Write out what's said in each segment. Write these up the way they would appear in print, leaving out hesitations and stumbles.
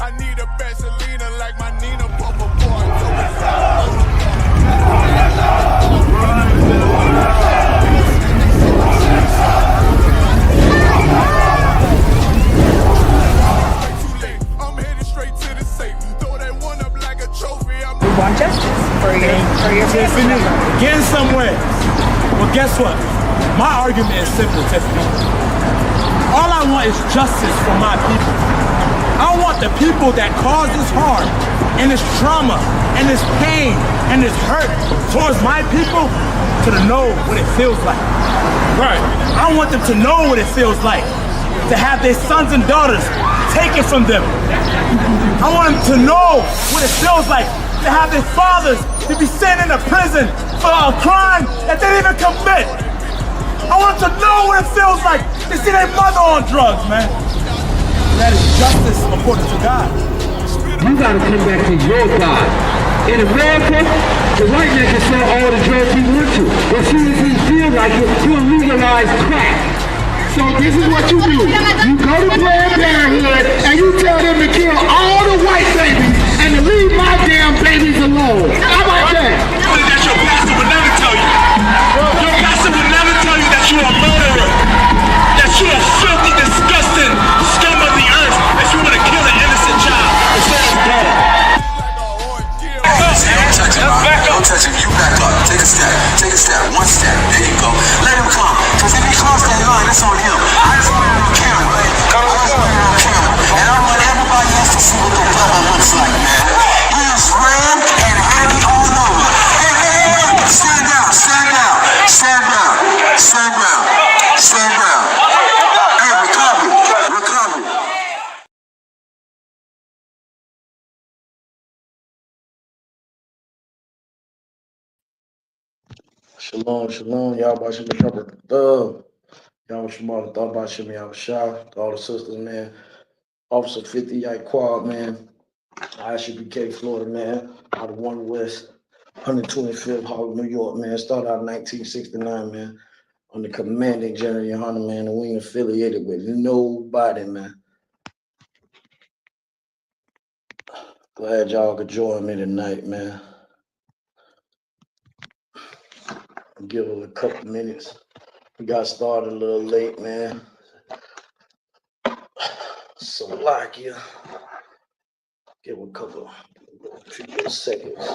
I need a Vaseline like my Nina Papa boy. I'm headed straight to the safe. Throw that one up like a trophy. We want justice for your family member. Getting somewhere. Well, guess what? My argument is simple, Tiffany. All I want is justice for my people. I want the people that cause this harm and this trauma and this pain and this hurt towards my people to know what it feels like. Right. I want them to know what it feels like to have their sons and daughters taken from them. I want them to know what it feels like to have their fathers to be sent into prison for a crime that they didn't even commit. I want them to know what it feels like to see their mother on drugs, man. That is justice according to God. You gotta come back to your God. In America, the white man can sell all the drugs he wants to. As soon as he feels like it, he'll legalize crack. So this is what you do. You go to Planned Parenthood and you tell them to kill all the white babies and to leave my damn babies alone. How about that? That your pastor would never tell you. Your pastor would never tell you that you're a murderer. That you're a filthy, disgusting scum of the earth. That you want to kill an innocent child. It's all done. Don't touch him. You back up. Take a step. Take a step. One step. There you go. Let him come. Because if he crossed that line, it's on him. I just want it on camera. I just want it on camera. And I want everybody else to see what the brother looks like, man. He is red and happy all over. Hey, hey, hey. Stand down. Stand down. Stand down. Stand down. Stand down. Hey, recover. Recover. Shalom, shalom, y'all about Shimmy Trumper. Y'all Shimon, thought about Shimmy, y'all Shah, to all the sisters, man. Officer 50, Yike Quad, man. ISUPK, Florida, man. Out of 1 West, 125th Hall, New York, man. Started out in 1969, man. On the commanding general, your honor, man. And we ain't affiliated with nobody, man. Glad y'all could join me tonight, man. Give it a couple minutes. We got started a little late, man. So like you, give a few seconds.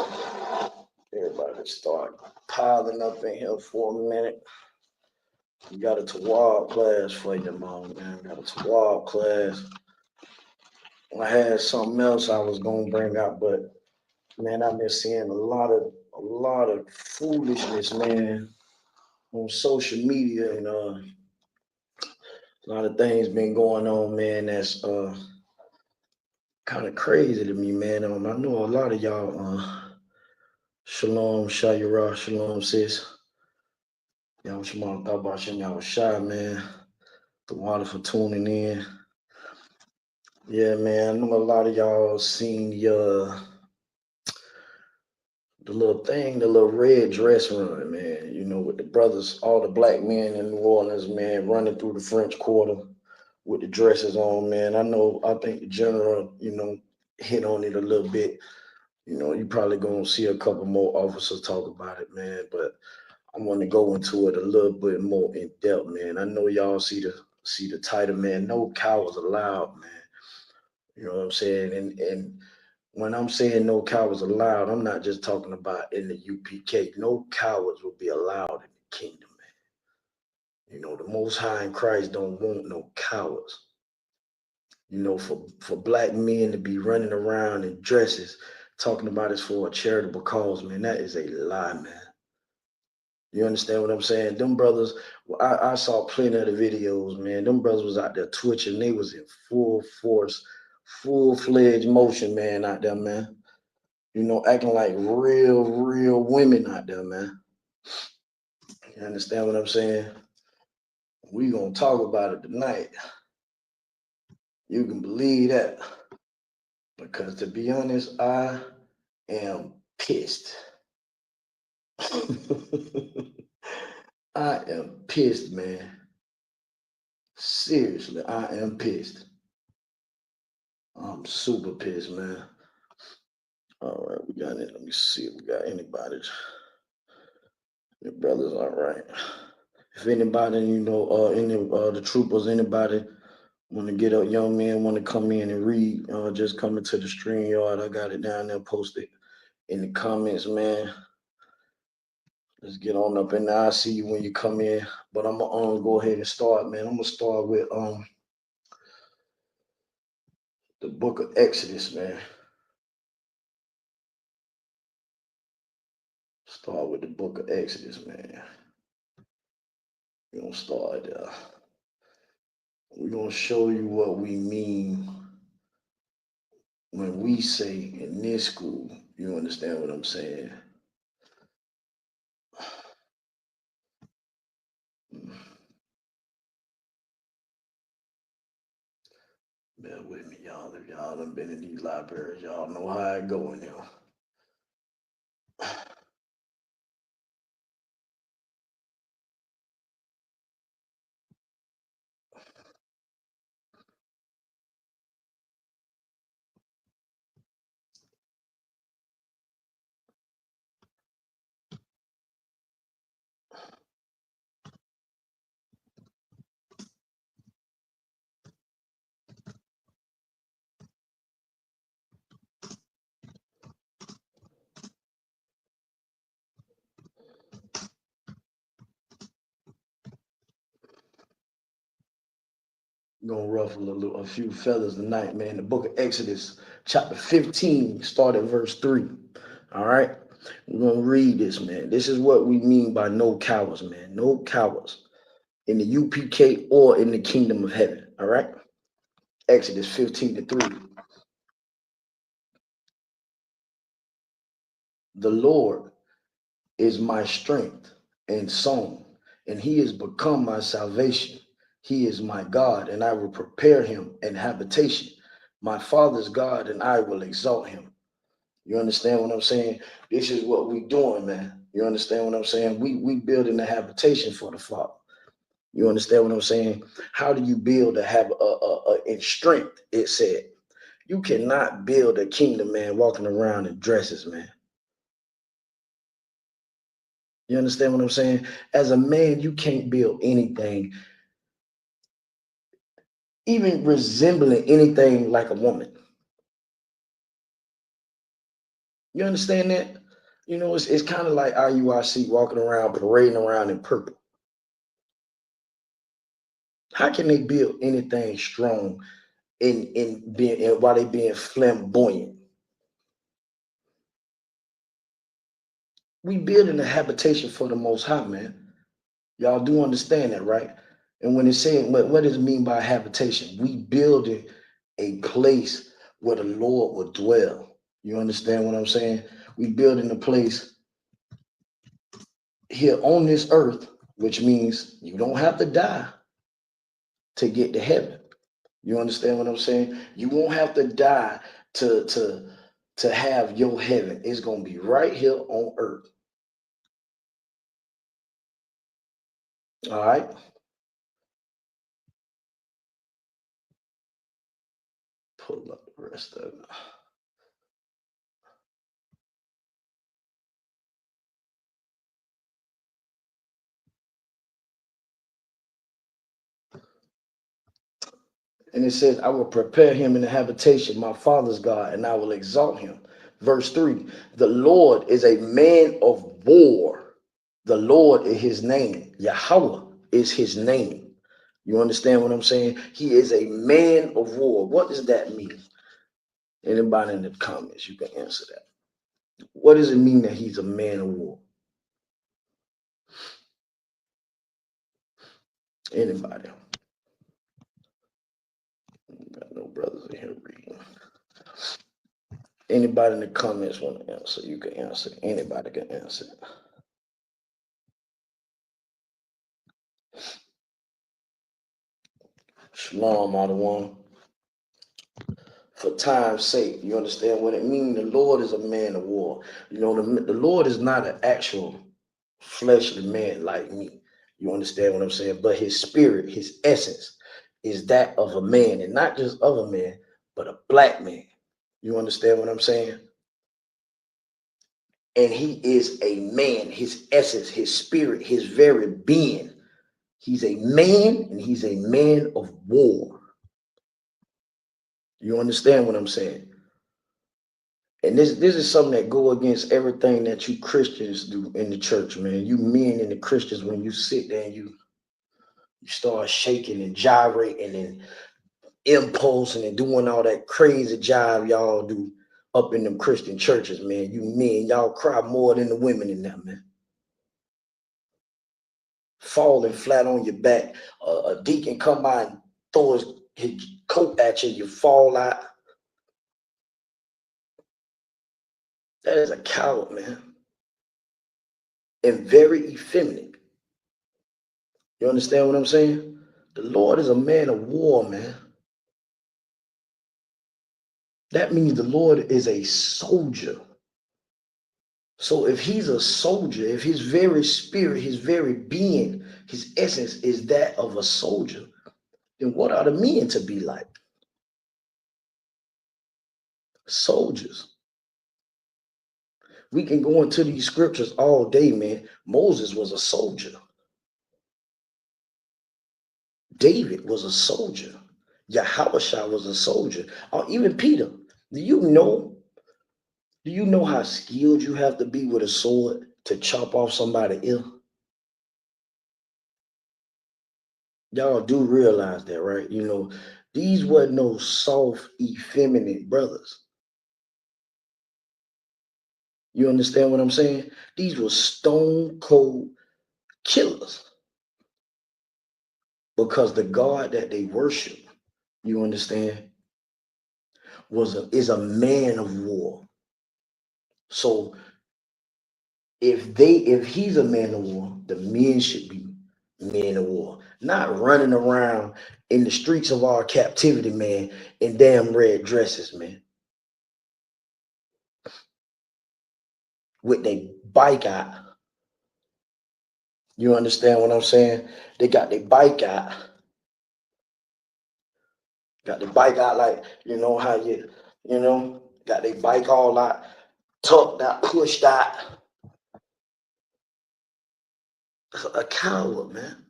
Everybody start piling up in here for a minute. We got a Tawab class for you, mom, man. Got a Tawab class. I had something else I was gonna bring up, but man, I've been seeing a lot of foolishness, man, on social media, and a lot of things been going on, man, that's kind of crazy to me, man. I know a lot of y'all, shalom, Shayara, shalom, sis. Y'all Shimon thought about Shem, y'all shy, man. The water for tuning in. Yeah, man, I know a lot of y'all seen the little red dress run, man, you know, with the brothers, all the black men in New Orleans, man, running through the French Quarter with the dresses on, man. I think the general, you know, hit on it a little bit. You know, you probably gonna see a couple more officers talk about it, man, but I want to go into it a little bit more in depth, man. I know y'all see the title, man, no cowards allowed, man. You know what I'm saying? And when I'm saying no cowards allowed, I'm not just talking about in the UPK. No cowards will be allowed in the kingdom, man. You know, the Most High in Christ don't want no cowards. You know, for black men to be running around in dresses, talking about it's for a charitable cause, man, that is a lie, man. You understand what I'm saying? Them brothers, I saw plenty of the videos, man. Them brothers was out there twitching. They was in full force, full-fledged motion, man, out there, man. You know, acting like real women out there, man. You understand what I'm saying? We gonna talk about it tonight. You can believe that. Because to be honest, I am pissed. I am pissed, man. Seriously, I am pissed. I'm super pissed, man. All right, we got it. Let me see if we got anybody. Your brother's all right. If anybody, any the troopers, anybody want to get up, young men want to come in and read, just come into the stream yard. I got it down there posted in the comments, man. Let's get on up in there. I'll see you when you come in. But I'm gonna go ahead and start, man. I'm gonna start with the book of Exodus, man. Start with the book of Exodus, man. We're gonna start there. We're gonna show you what we mean when we say in this school. You understand what I'm saying? Bear with me, y'all. If y'all done been in these libraries, y'all know how it go in there. Gonna ruffle a few feathers tonight, man. The book of Exodus, chapter 15, start at verse 3. All right. We're gonna read this, man. This is what we mean by no cowards, man. No cowards in the UPK or in the kingdom of heaven. All right. Exodus 15:3. The Lord is my strength and song, and he has become my salvation. He is my God, and I will prepare him an habitation. My father's God, and I will exalt him. You understand what I'm saying? This is what we doing, man. You understand what I'm saying? We building a habitation for the Father. You understand what I'm saying? How do you build in strength? It said, you cannot build a kingdom, man, walking around in dresses, man. You understand what I'm saying? As a man, you can't build anything, even resembling anything like a woman. You understand that? You know, it's kind of like IUIC walking around, parading around in purple. How can they build anything strong while they being flamboyant? We building a habitation for the Most High, man. Y'all do understand that, right? And when it's saying, what does it mean by habitation? We building a place where the Lord will dwell. You understand what I'm saying? We building a place here on this earth, which means you don't have to die to get to heaven. You understand what I'm saying? You won't have to die to have your heaven. It's gonna be right here on earth. All right. Pull up the rest of it. And it says, I will prepare him in the habitation, my father's God, and I will exalt him. Verse 3, the Lord is a man of war. The Lord is his name. Yahweh is his name. You understand what I'm saying? He is a man of war. What does that mean? Anybody in the comments, you can answer that. What does it mean that he's a man of war? Anybody? Got no brothers in here reading. Anybody in the comments want to answer? You can answer. Anybody can answer. Shalom, one. For time's sake, you understand what it means? The Lord is a man of war. You know, the Lord is not an actual fleshly man like me. You understand what I'm saying? But his spirit, his essence, is that of a man, and not just of a man, but a black man. You understand what I'm saying? And he is a man, his essence, his spirit, his very being. He's a man, and he's a man of war. You understand what I'm saying? And this is something that go against everything that you Christians do in the church, man. You men and the Christians, when you sit there and you start shaking and gyrating and impulsing and doing all that crazy jive y'all do up in them Christian churches, man. You men, y'all cry more than the women in that, man. Falling flat on your back. A deacon come by and throw his coat at you, you fall out. That is a coward, man. And very effeminate. You understand what I'm saying? The Lord is a man of war, man. That means the Lord is a soldier. So if he's a soldier, if his very spirit, his very being, his essence is that of a soldier, then what are the men to be like? Soldiers. We can go into these scriptures all day, man. Moses was a soldier. David was a soldier. Yahushua was a soldier. Or even Peter. Do you know how skilled you have to be with a sword to chop off somebody's ear? Y'all do realize that, right? You know, these weren't no soft, effeminate brothers. You understand what I'm saying? These were stone cold killers. Because the God that they worship, you understand, is a man of war. So if he's a man of war, the men should be men of war, not running around in the streets of our captivity, man, in damn red dresses, man, with their bike out. You understand what I'm saying? They got their bike out. Got the bike out like, you know how got their bike all out, tucked out, pushed out. A coward, man.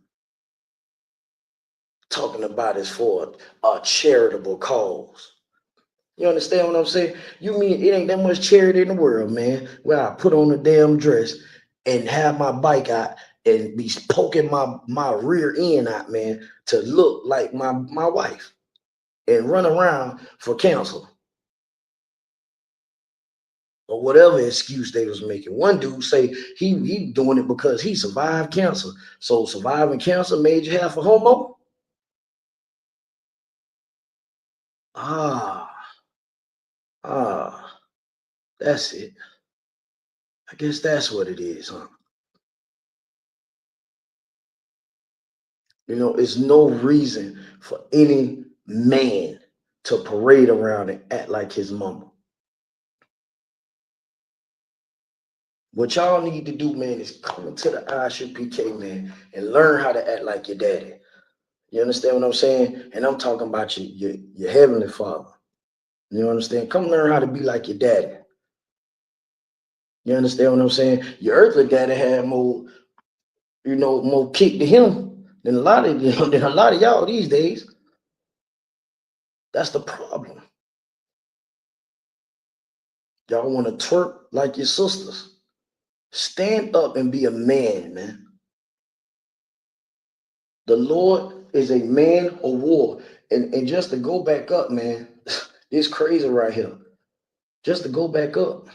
Talking about it for a charitable cause. You understand what I'm saying? You mean it ain't that much charity in the world, man, where I put on a damn dress and have my bike out and be poking my rear end out, man, to look like my wife and run around for counsel or whatever excuse they was making. One dude say he doing it because he survived cancer. So surviving cancer made you half a homo? That's it. I guess that's what it is, huh? You know, it's no reason for any man to parade around and act like his mama. What y'all need to do, man, is come into the ISHPK, man, and learn how to act like your daddy. You understand what I'm saying? And I'm talking about your heavenly father. You understand? Come learn how to be like your daddy. You understand what I'm saying? Your earthly daddy had more kick to him than a lot of y'all these days. That's the problem. Y'all want to twerk like your sisters. Stand up and be a man, man. The Lord is a man of war. And just to go back up, man, it's crazy right here. Just to go back up.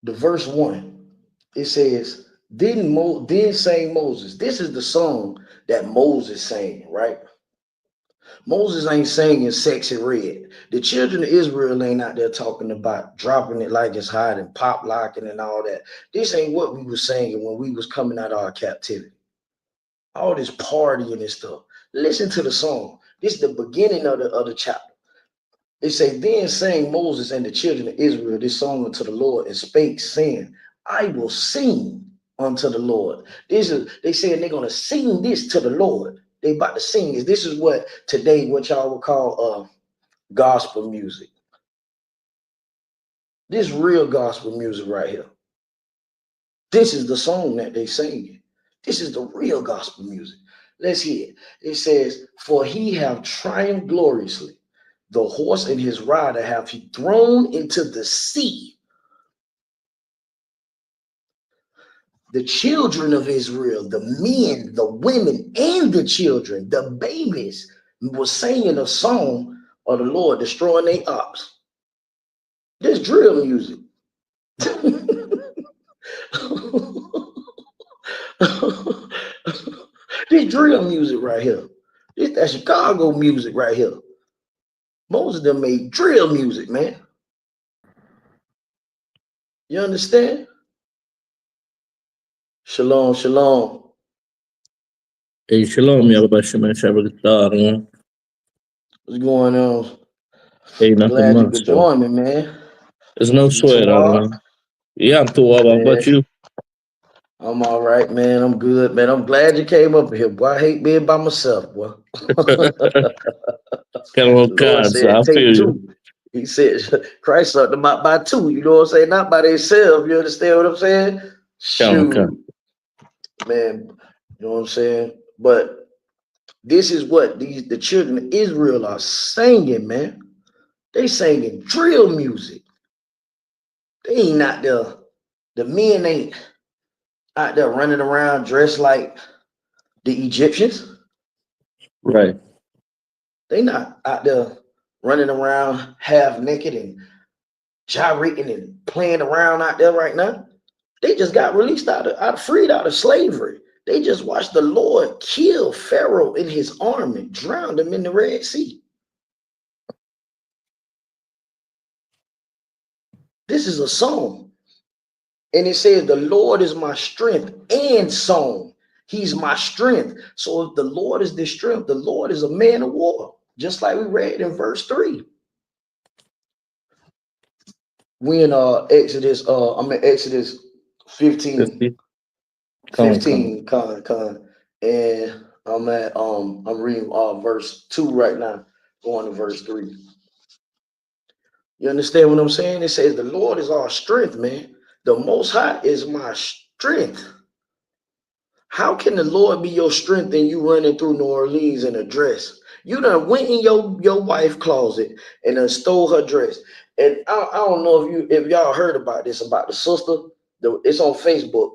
The verse 1, it says, then sang Moses. This is the song that Moses sang, right? Moses ain't singing Sexy Red. The children of Israel ain't out there talking about dropping it like it's hot and pop locking and all that. This ain't what we was singing when we was coming out of our captivity. All this partying and stuff. Listen to the song. This is the beginning of the chapter. It say, then sang Moses and the children of Israel this song unto the Lord and spake, saying, I will sing unto the Lord. They saying they're going to sing this to the Lord. They about to sing is this is what today what y'all would call gospel music. This real gospel music right here. This is the song that they singing. This is the real gospel music. Let's hear it. It says, "For he have triumphed gloriously. The horse and his rider have he thrown into the sea. The children of Israel, the men, the women, and the children, the babies, were singing a song of the Lord destroying their ops." This drill music. This drill music right here. This that Chicago music right here. Most of them made drill music, man. You understand? Shalom, shalom. Hey, shalom, Yalabashim Shabbat. What's going on? Hey, nothing Glad you much, could though. join me, man. There's no You sweat, Tawab? Yeah, I'm too well. How about you? I'm all right, man. I'm good, man. I'm glad you came up here, boy. I hate being by myself, boy. Got a little The Lord cards, so said, I take feel you. two. He said, Christ something about by two. You know what I'm saying? Not by themselves. You understand what I'm saying? Shoot, man. You know what I'm saying? But this is what the children of Israel are singing, man. They singing drill music. They ain't out there. The men ain't out there running around dressed like the Egyptians. Right. They not out there running around half naked and gyrating and playing around out there right now. They just got released freed out of slavery. They just watched the Lord kill Pharaoh and his army, drowned him in the Red Sea. This is a song. And it says, "The Lord is my strength and song." He's my strength. So if the Lord is the strength, the Lord is a man of war, just like we read in verse 3. We in Exodus 15. 15 and I'm reading verse 2 right now, going to verse 3. You understand what I'm saying? It says the Lord is our strength, man. The Most High is my strength. How can the Lord be your strength and you running through New Orleans in a dress? You done went in your wife's closet and done stole her dress. And I don't know if y'all heard about this, about the sister. It's on Facebook.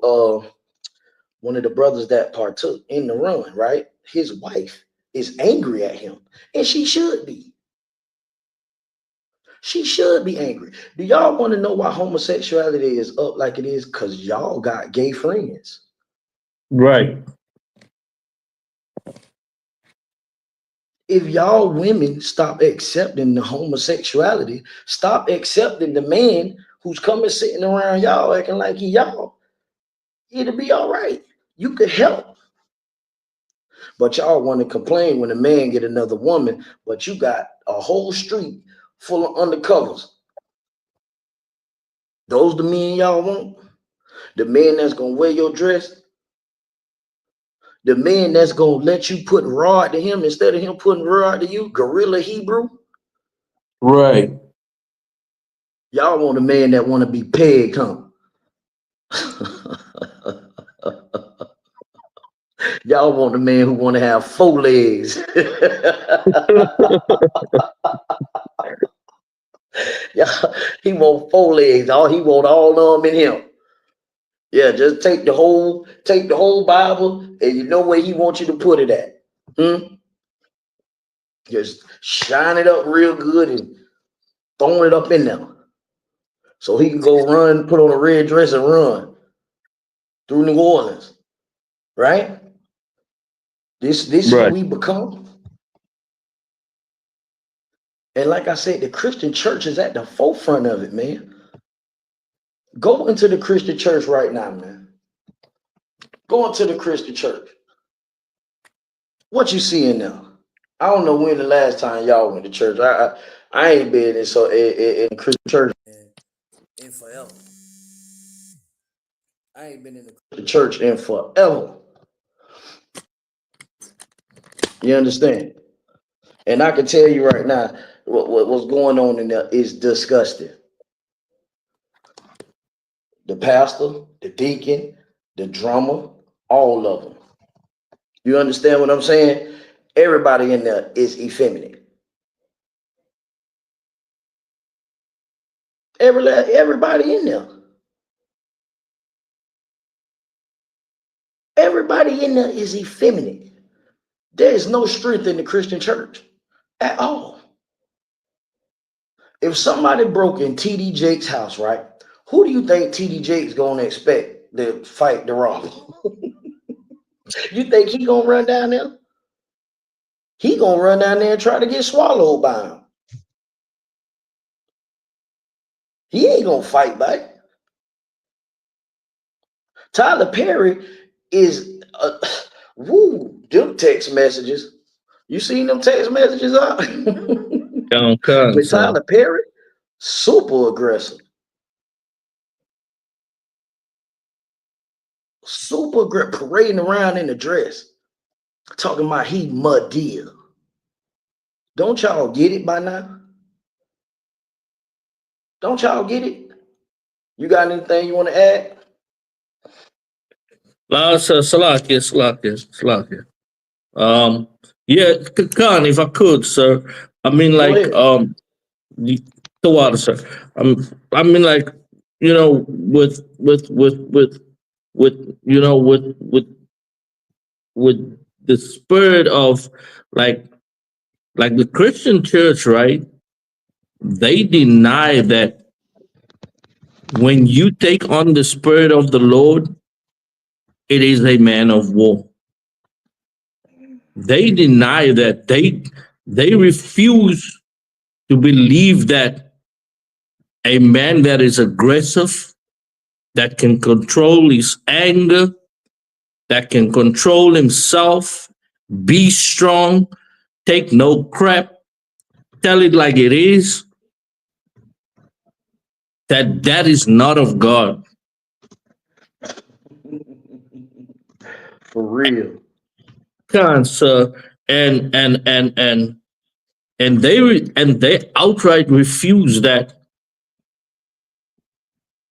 One of the brothers that partook in the run, right? His wife is angry at him, and she should be. She should be angry. Do y'all want to know why homosexuality is up like it is? Because y'all got gay friends. Right. If y'all women stop accepting the homosexuality, stop accepting the man who's coming sitting around y'all acting like he y'all, it'll be all right. You could help. But y'all want to complain when a man get another woman, but you got a whole street full of undercovers. Those the men y'all want? The man that's gonna wear your dress? The man that's gonna let you put rod to him instead of him putting rod to you? Gorilla Hebrew? Right. Y'all want a man that want to be pegged, huh? Y'all want a man who want to have 4 legs. Yeah, he want 4 legs. He want all of them in him. Yeah, just take the whole Bible, and you know where he wants you to put it at. Just shine it up real good and throw it up in there, so he can go run, put on a red dress and run through New Orleans, right? This is who we become. And like I said, the Christian church is at the forefront of it, man. Go into the Christian church right now, man. Go into the Christian church. What you see in there? I don't know when the last time y'all went to church. I ain't been in Christian church in forever. I ain't been in the Christian church in forever. You understand? And I can tell you right now, what's going on in there is disgusting. The pastor, the deacon, the drummer, all of them. You understand what I'm saying? Everybody in there is effeminate. Everybody in there. Everybody in there is effeminate. There is no strength in the Christian church at all. If somebody broke in TD Jake's house, right? Who do you think TD Jake's gonna expect to fight the robber? You think he gonna run down there? He gonna run down there and try to get swallowed by him. He ain't gonna fight back. Tyler Perry is woo, them text messages. You seen them text messages out? With Son. Tyler Perry, super aggressive. Super aggressive, parading around in a dress. Talking about he muddy. Don't y'all get it by now? Don't y'all get it? You got anything you want to add? Salakia. Yeah, Khan, if I could, sir. I mean, Go like, ahead. the water, sir. I mean, like, you know, with the spirit of like the Christian church, right? They deny that when you take on the spirit of the Lord, it is a man of war. They deny that. They refuse to believe that a man that is aggressive, that can control his anger, that can control himself, be strong, take no crap, tell it like it is, that is not of God. For real. Sir, and they outright refuse that.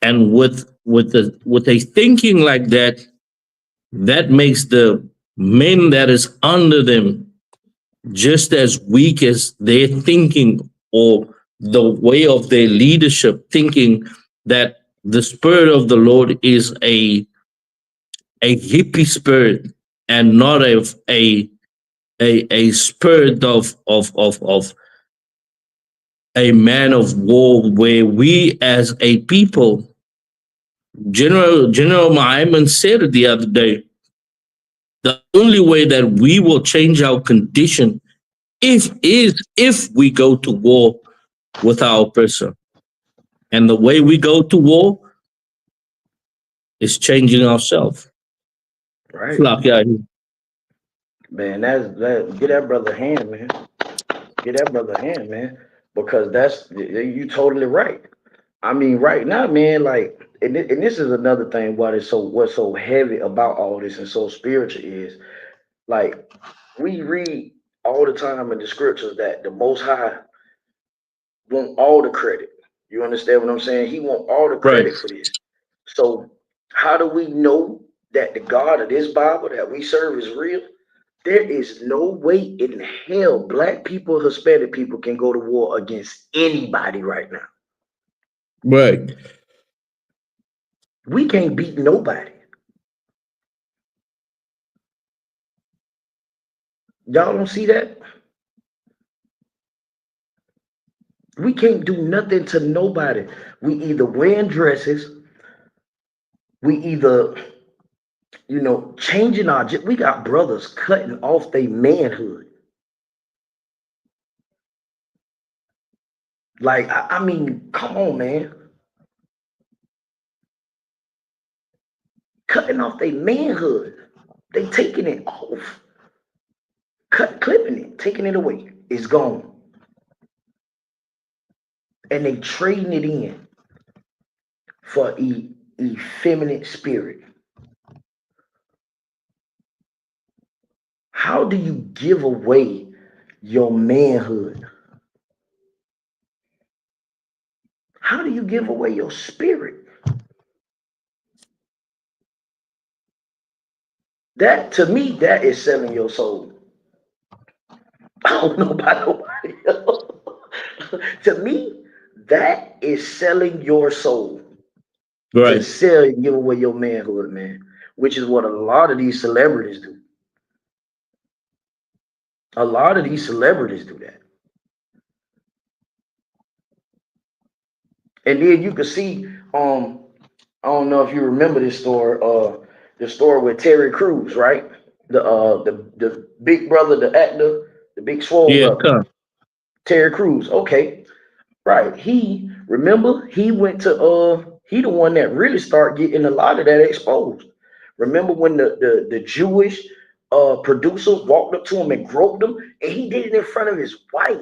And with a thinking like that, that makes the men that is under them just as weak as their thinking or the way of their leadership, thinking that the spirit of the Lord is a hippie spirit and not a spirit of a man of war, where we as a people, General Muhammad said it the other day, the only way that we will change our condition if we go to war with our oppressor. And the way we go to war is changing ourselves. Right. Man, get that brother a hand, man. Get that brother a hand, man. Because you totally right. I mean, right now, man, like, and this is another thing what's so heavy about all this and so spiritual is, like, we read all the time in the scriptures that the Most High want all the credit. You understand what I'm saying? He want all the Right. credit for this. So how do we know that the God of this Bible that we serve is real? There is no way in hell black people, Hispanic people can go to war against anybody right now. Right. We can't beat nobody. Y'all don't see that? We can't do nothing to nobody. We either wearing dresses, we either, changing we got brothers cutting off their manhood. Like, I mean, come on, man. Cutting off their manhood. They taking it off. Clipping it, taking it away. It's gone. And they trading it in for effeminate spirit. How do you give away your manhood? How do you give away your spirit? That to me, that is selling your soul. I don't know about nobody else. To me, that is selling your soul. To Right. sell and give away your manhood, man. Which is what a lot of these celebrities do. A lot of these celebrities do that. And then you can see, I don't know if you remember this story, the story with Terry Crews, right? The big brother, the actor, the big swole Yeah, brother, come. Terry Crews. Okay, right. He remember he went to he the one that really started getting a lot of that exposed. Remember when the Jewish producer walked up to him and groped him, and he did it in front of his wife.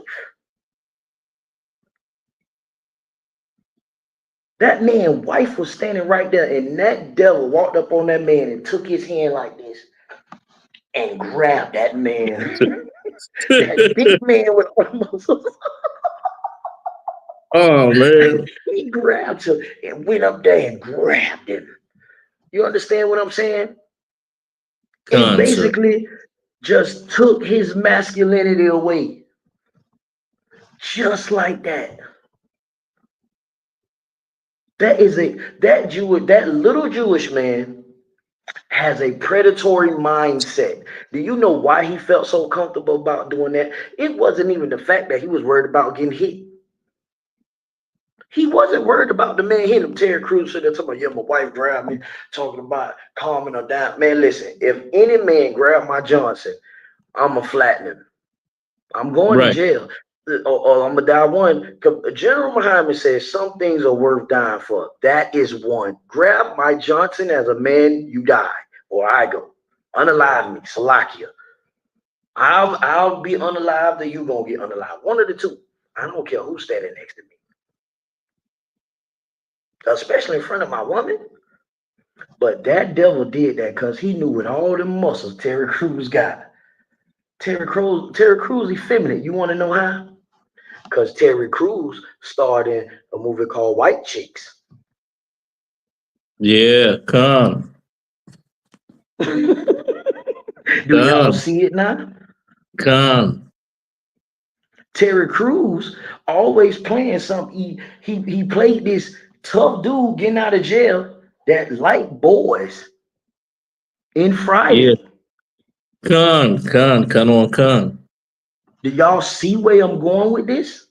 That man's wife was standing right there, and that devil walked up on that man and took his hand like this and grabbed that man. That big man with all the muscles. Oh man. He grabbed him and went up there and grabbed him. You understand what I'm saying? And Come, sir. basically just took his masculinity away. Just like that. That little Jewish man has a predatory mindset. Do you know why he felt so comfortable about doing that? It wasn't even the fact that he was worried about getting hit. He wasn't worried about the man hitting him. Terry Crews said that talking about, yeah, my wife grabbed me, talking about calming her down. Man, listen, if any man grab my Johnson, I'ma flatten him. I'm going to Right. jail. Or I'm gonna die one. General Muhammad says some things are worth dying for. That is one. Grab my Johnson as a man, you die, or I go. Unalive me, Salakia. I'll be unalive, then you gonna get unalive. One of the two. I don't care who's standing next to me, especially in front of my woman. But that devil did that because he knew with all the muscles Terry Crews got. Terry Crews effeminate. You want to know how? Because Terry Crews starred in a movie called White Chicks. Yeah, come. Do y'all Come. see it now? Come. Terry Crews always playing something. He played this tough dude getting out of jail that liked boys in Yeah. Friday. Come on, come. Do y'all see where I'm going with this?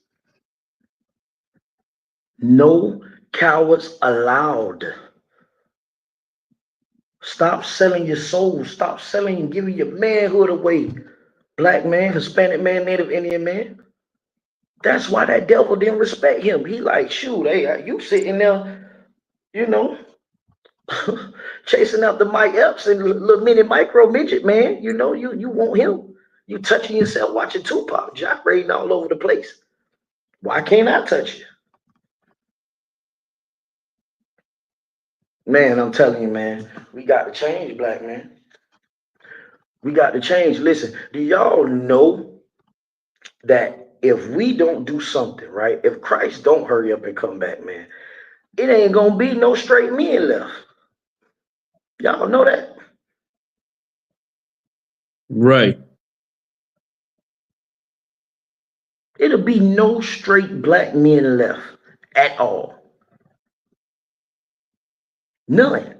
No cowards allowed. Stop selling your soul. Stop selling and giving your manhood away. Black man, Hispanic man, Native Indian man. That's why that devil didn't respect him. He like, shoot, hey, you sitting there, you know, chasing out the Mike Epps and little mini micro midget, man. You know, you want him. You touching yourself watching Tupac, gyrating all over the place. Why can't I touch you? Man, I'm telling you, man, we got to change, black man. We got to change. Listen, do y'all know that if we don't do something, right? If Christ don't hurry up and come back, man, it ain't gonna be no straight men left. Y'all know that? Right. It'll be no straight black men left at all. None.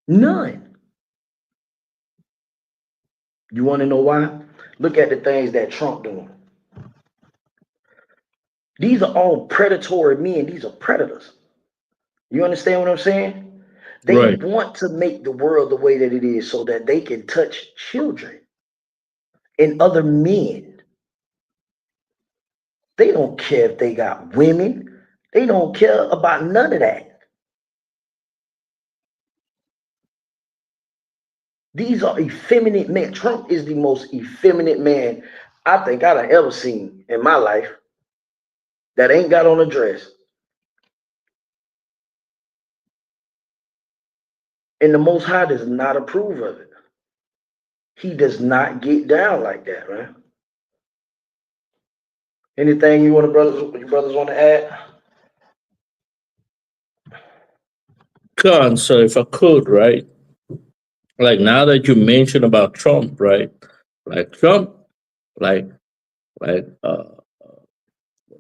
None. You want to know why? Look at the things that Trump doing. These are all predatory men. These are predators. You understand what I'm saying? They Right. want to make the world the way that it is so that they can touch children and other men. They don't care if they got women. They don't care about none of that. These are effeminate men. Trump is the most effeminate man I think I've ever seen in my life that ain't got on a dress. And the Most High does not approve of it. He does not get down like that, man. Anything you brothers want to add? Khan, so if I could, right? Like now that you mentioned about Trump, right? Like Trump, like like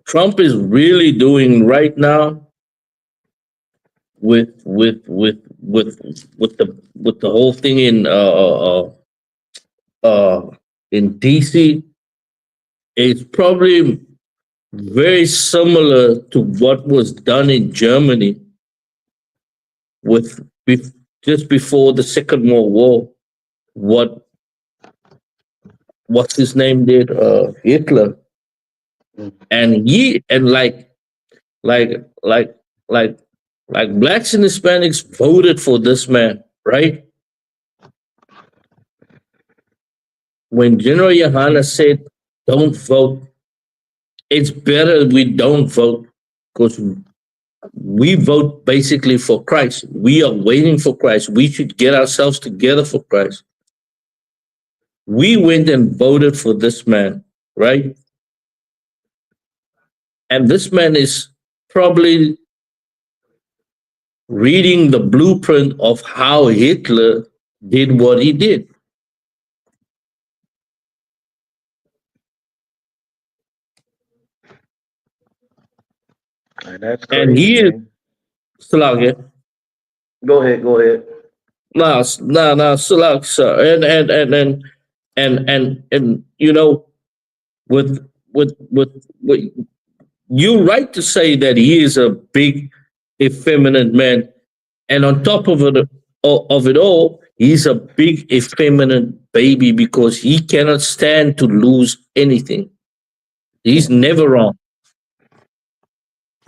Trump is really doing right now with the whole thing in DC. It's probably very similar to what was done in Germany with just before the Second World War. What what's his name did? Hitler, and he and like like like like blacks and Hispanics voted for this man, right? When General Yohana said, "Don't vote," it's better we don't vote because we vote basically for Christ. We are waiting for Christ. We should get ourselves together for Christ. We went and voted for this man, right? And this man is probably reading the blueprint of how Hitler did what he did. And that's And crazy, he is man. Sulak, Go ahead, go ahead. no, Sulak, sir. And you know, with you're right to say that he is a big effeminate man. And on top of it all, he's a big effeminate baby because he cannot stand to lose anything. He's never wrong.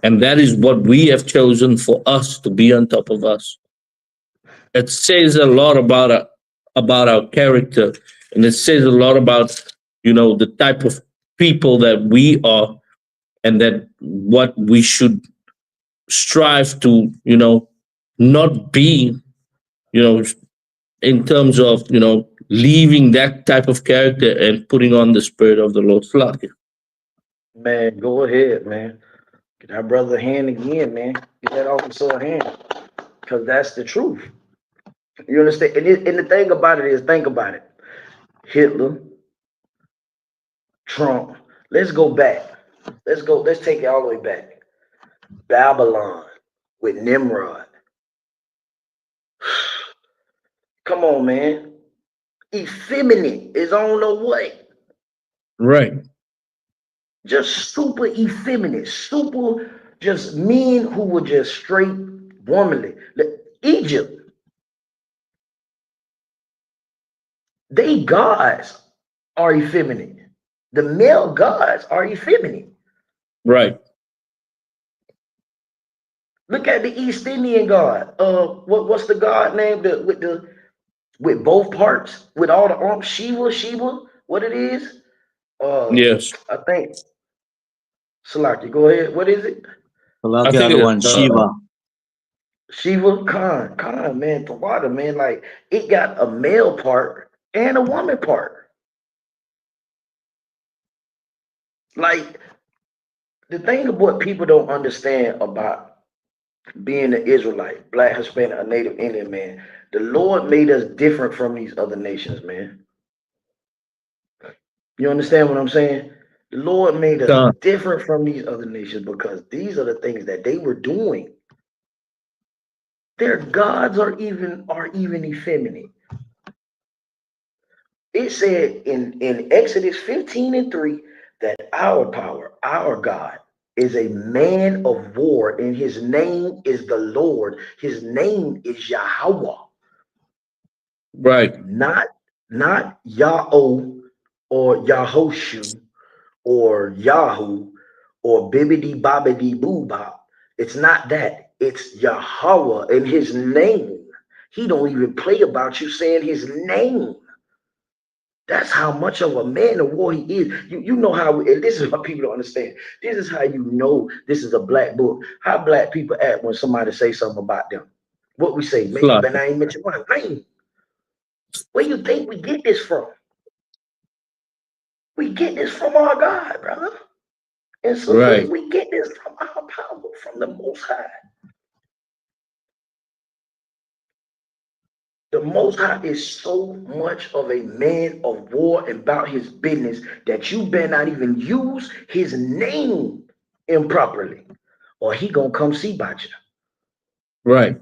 And that is what we have chosen for us to be on top of us. It says a lot about our character, and it says a lot about the type of people that we are, and that what we should strive to not be, you know in terms of leaving that type of character and putting on the spirit of the Lord. Slack. Man, go ahead, man. Get that brother a hand again, man. Get that officer a hand. Because that's the truth. You understand? And the thing about it is, think about it. Hitler, Trump. Let's go back. Let's take it all the way back. Babylon with Nimrod. Come on, man. Effeminate is on the way. Right. Just super effeminate, super just men who were just straight womanly. Egypt, they gods are effeminate. The male gods are effeminate. Right. Look at the East Indian god. What's the god name with both parts with all the arms? Shiva. What it is? Yes. I think. Salaki, go ahead. What is it? I love I the think other it's one, Shiva. Shiva Khan, man, the water, man, like it got a male part and a woman part. Like the thing of what people don't understand about being an Israelite, black, Hispanic, a native Indian man, the Lord made us different from these other nations, man. You understand what I'm saying? The Lord made us Con. different from these other nations because these are the things that they were doing. Their gods are even effeminate. It said in Exodus 15:3 that our power, our God, is a man of war, and his name is the Lord. His name is Yahweh, Right. not Yahoo or Yahoshu or Yahoo or Bibbidi Bobbidi Boo Bop. It's not that. It's Yahweh and his name. He don't even play about you saying his name. That's how much of a man of war he is. You know how, and this is what people don't understand. This is how you know this is a black book. How black people act when somebody say something about them. What we say, man, Slack. but I ain't mention my name. Where you think we get this from? We get this from our God, brother. And sisters, Right. we get this from our power, from the Most High. The Most High is so much of a man of war about his business that you better not even use his name improperly, or he gonna come see about you. Right.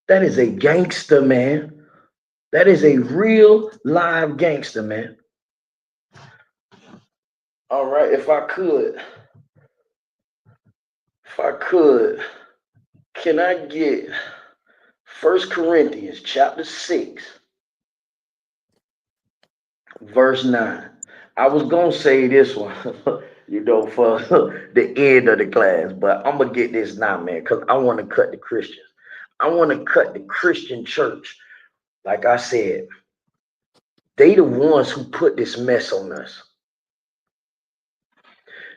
That is a gangster, man. That is a real live gangster, man. All right, if I could, can I get 1 Corinthians chapter 6, verse 9? I was gonna say this one, for the end of the class, but I'm gonna get this now, man, because I want to cut the Christians. I want to cut the Christian church. Like I said, they the ones who put this mess on us.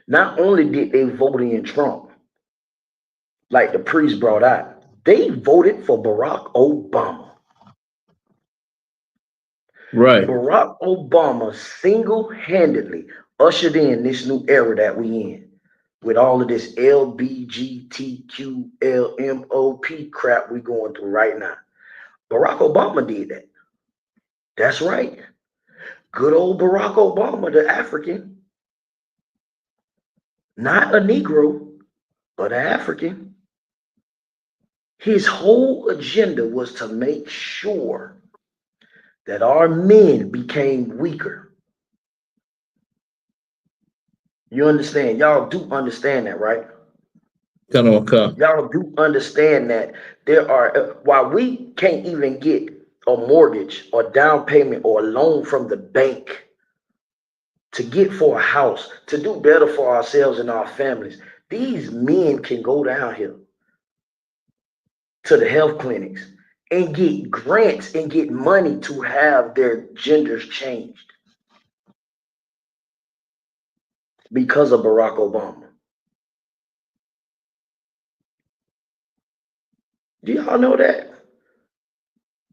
Not only did they vote in Trump, like the priest brought out, they voted for Barack Obama. Right. Barack Obama single-handedly ushered in this new era that we in, with all of this LBGTQLMOP crap we going through right now. Barack Obama did that. That's right. Good old Barack Obama, the African. Not a Negro, but an African. His whole agenda was to make sure that our men became weaker. You understand? Y'all do understand that, right? Y'all do understand that there are, while we can't even get a mortgage or down payment or a loan from the bank to get for a house, to do better for ourselves and our families, these men can go down here to the health clinics and get grants and get money to have their genders changed because of Barack Obama. Do y'all know that?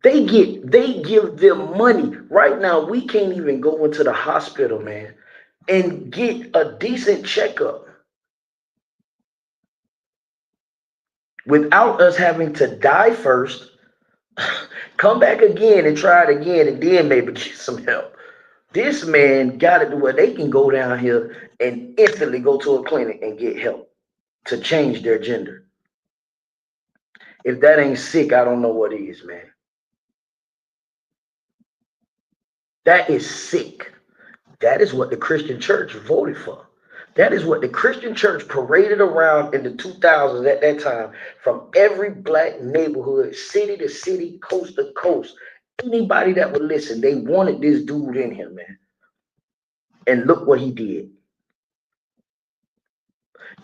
They give them money. Right now, we can't even go into the hospital, man, and get a decent checkup without us having to die first, come back again and try it again, and then maybe get some help. This man got it to where they can go down here and instantly go to a clinic and get help to change their gender. If that ain't sick, I don't know what is, man. That is sick. That is what the Christian church voted for. That is what the Christian church paraded around in the 2000s at that time, from every black neighborhood, city to city, coast to coast. Anybody that would listen, they wanted this dude in here, man. And look what he did.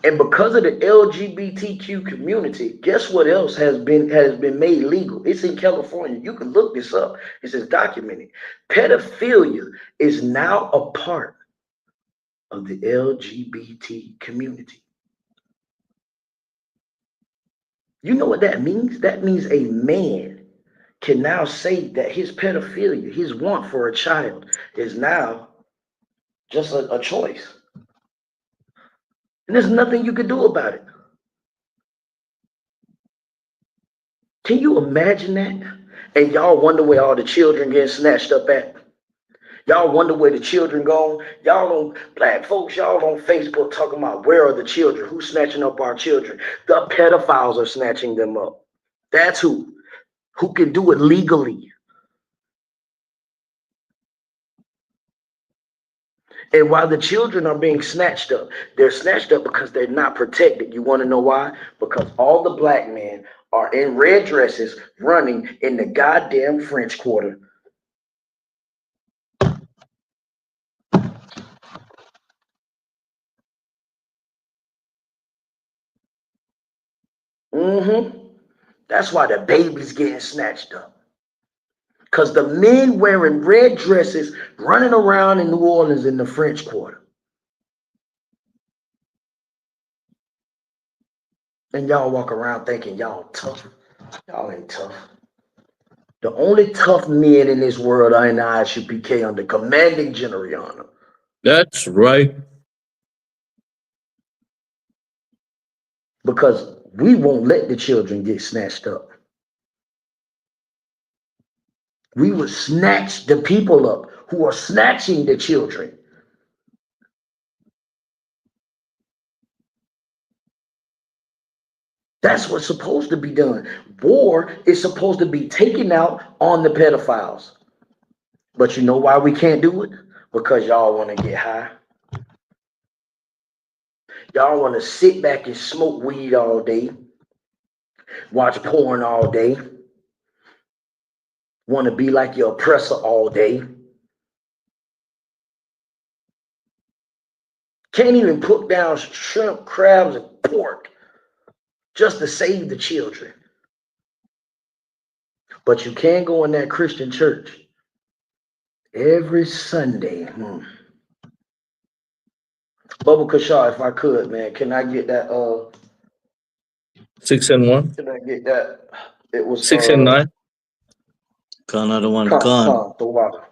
And because of the LGBTQ community, guess what else has been made legal? It's in California. You can look this up. This is documented. Pedophilia is now a part of the LGBT community. You know what that means? That means a man can now say that his pedophilia, his want for a child, is now just a choice. And there's nothing you can do about it. Can you imagine that? And y'all wonder where all the children getting snatched up at? Y'all wonder where the children gone? Y'all don't, black folks, y'all on Facebook talking about where are the children? Who's snatching up our children? The pedophiles are snatching them up. That's who can do it legally. And while the children are being snatched up, they're snatched up because they're not protected. You want to know why? Because all the black men are in red dresses running in the goddamn French Quarter. That's why the baby's getting snatched up. Because the men wearing red dresses running around in New Orleans in the French Quarter. And y'all walk around thinking y'all tough. Y'all ain't tough. The only tough men in this world are in the ISUPK under commanding General. That's right. Because we won't let the children get snatched up. We will snatch the people up who are snatching the children. That's what's supposed to be done. War is supposed to be taken out on the pedophiles. But you know why we can't do it? Because y'all want to get high. Y'all want to sit back and smoke weed all day, watch porn all day, want to be like your oppressor all day. Can't even put down shrimp, crabs, and pork just to save the children. But you can go in that Christian church every Sunday. Bubba Kashar, if I could, man, can I get that 6 and 1. Can I get that? It was 6 and 9. Another one, Khan, the water.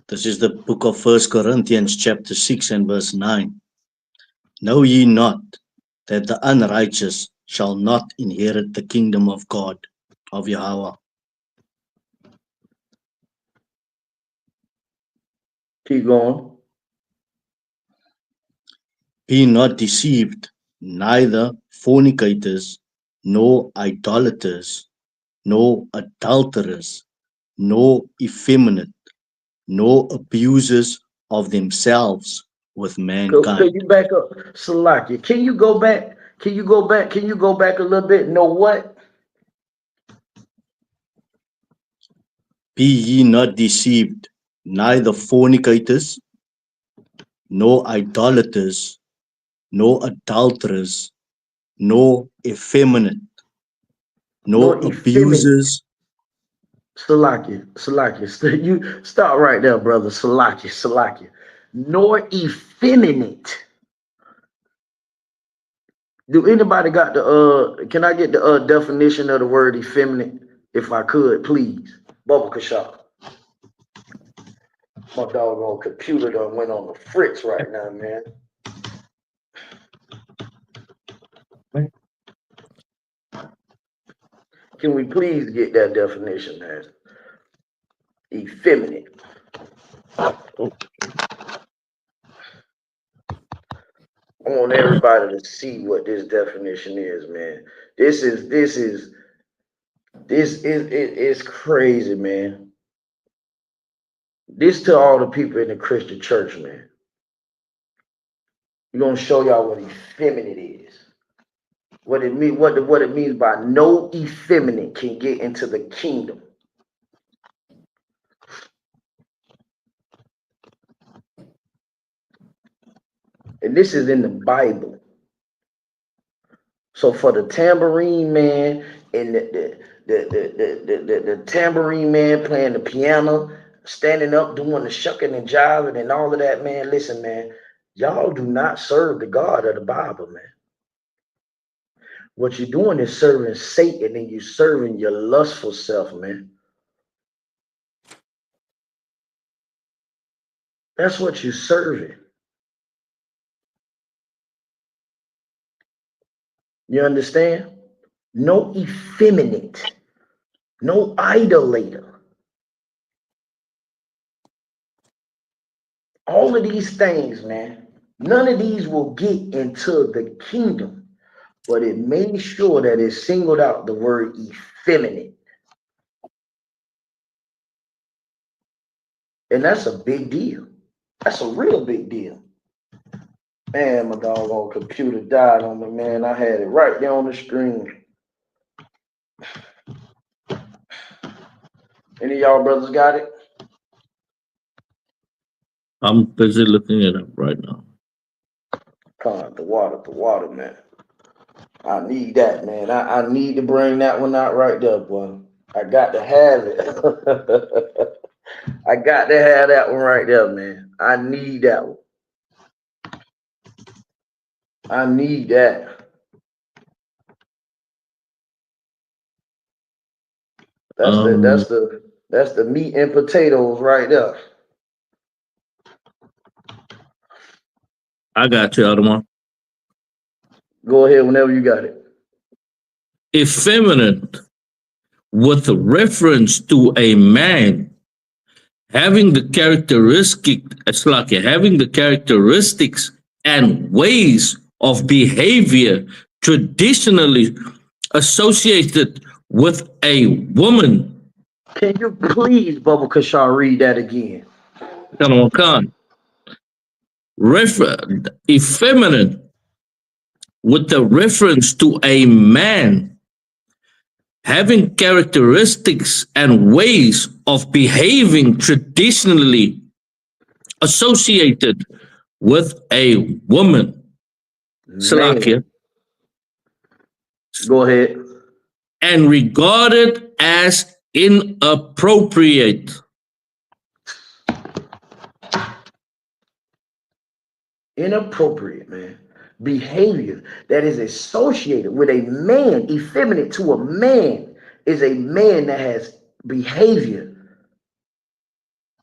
This is the book of 1 Corinthians chapter 6 and verse 9. Know ye not that the unrighteous shall not inherit the kingdom of God, of Yahweh? Keep going. Be not deceived, neither fornicators, nor idolaters, nor adulterers, nor effeminate, nor abusers of themselves with Could mankind. you back up, Salakia? Can you go back? Can you go back? Can you go back a little bit? Know what? Be ye not deceived, neither fornicators, nor idolaters, nor adulterers, nor effeminate, nor Nor effeminate. abusers. Salakia. You stop right there, brother. Salakia. Nor effeminate. Do anybody got the can I get the definition of the word effeminate? If I could, please. Bubba Kashaf. My doggone computer done went on the fritz right now, man. Can we please get that definition as effeminate? I want everybody to see what this definition is, man. This is it's crazy, man. This to all the people in the Christian church, man. We're gonna show y'all what effeminate is. What it mean, what it means by no effeminate can get into the kingdom. And this is in the Bible. So for the tambourine man and the tambourine man playing the piano, standing up, doing the shucking and jiving and all of that, man, listen, man, y'all do not serve the God of the Bible, man. What you're doing is serving Satan and you're serving your lustful self, man. That's what you're serving. You understand? No effeminate, no idolater. All of these things, man, none of these will get into the kingdom, but it made sure that it singled out the word effeminate. And that's a big deal. That's a real big deal. Man, my doggone computer died on me, man. I had it right there on the screen. Any of y'all brothers got it? I'm busy looking it up right now. Come, the water, man. I need that, man. I need to bring that one out right there, boy. I got to have it. I got to have that one right there, man. I need that one. I need that. That's the Um, that's the that's the meat and potatoes right there. I got you, other one. Go ahead whenever you got it. Effeminate with reference to a man having the characteristics and ways of behavior traditionally associated with a woman. Can you please, Bubba Kashar, read that again? Effeminate with the reference to a man having characteristics and ways of behaving traditionally associated with a woman. Salakia. Man, go ahead. And regarded as inappropriate. Inappropriate, man. Behavior that is associated with a man, effeminate to a man, is a man that has behavior,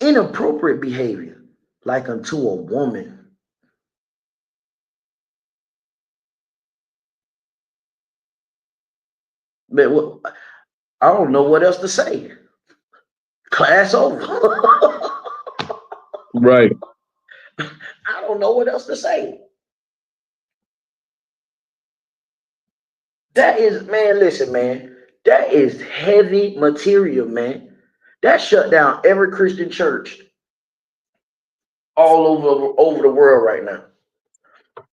inappropriate behavior, like unto a woman. But I don't know what else to say. Class over. Right. I don't know what else to say. That is, man, listen, man. That is heavy material, man. That shut down every Christian church all over the world right now.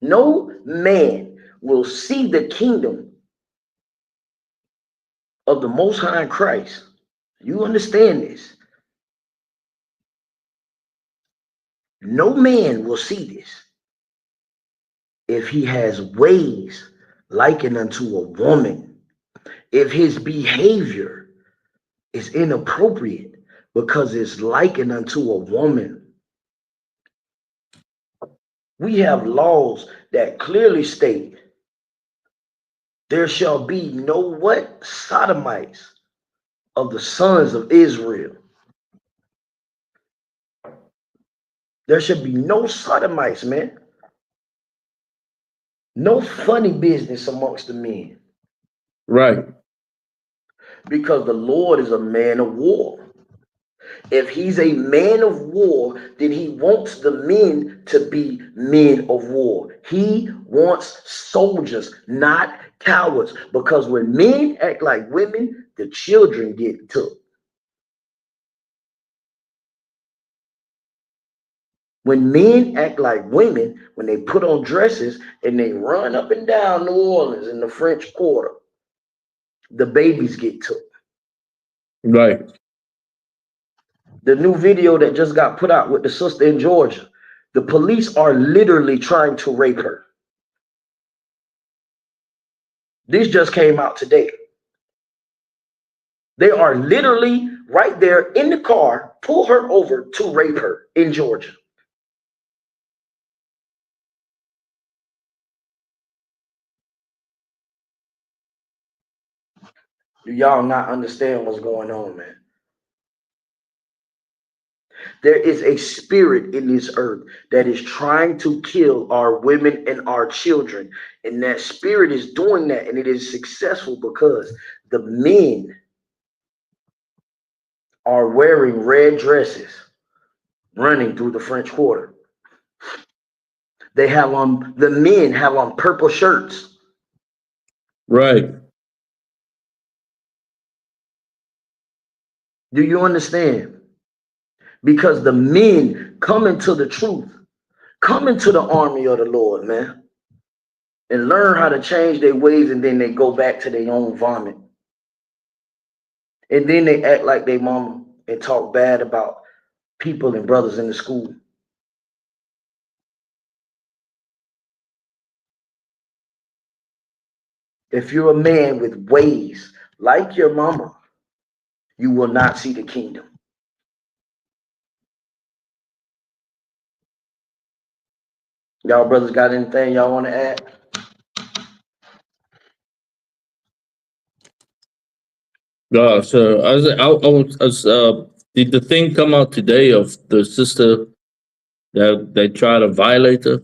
No man will see the kingdom of the Most High in Christ. You understand this? No man will see this if he has ways likened unto a woman, if his behavior is inappropriate because it's likened unto a woman. We have laws that clearly state there shall be no what? Sodomites of the sons of Israel. There should be no sodomites, man. No funny business amongst the men. Right. Because the Lord is a man of war. If he's a man of war, then he wants the men to be men of war. He wants soldiers, not cowards. Because when men act like women, the children get took. When men act like women, when they put on dresses and they run up and down New Orleans in the French Quarter, the babies get took. Right. The new video that just got put out with the sister in Georgia, the police are literally trying to rape her. This just came out today. They are literally right there in the car, pull her over to rape her in Georgia. Do y'all not understand what's going on, man? There is a spirit in this earth that is trying to kill our women and our children. And that spirit is doing that, and it is successful because the men are wearing red dresses running through the French Quarter. They have on, the men have on purple shirts. Right. Do you understand? Because the men come into the truth, come into the army of the Lord, man, and learn how to change their ways, and then they go back to their own vomit. And then they act like they mama and talk bad about people and brothers in the school. If you're a man with ways like your mama, you will not see the kingdom. Y'all brothers got anything y'all want to add? So did the thing come out today of the sister that they try to violate her?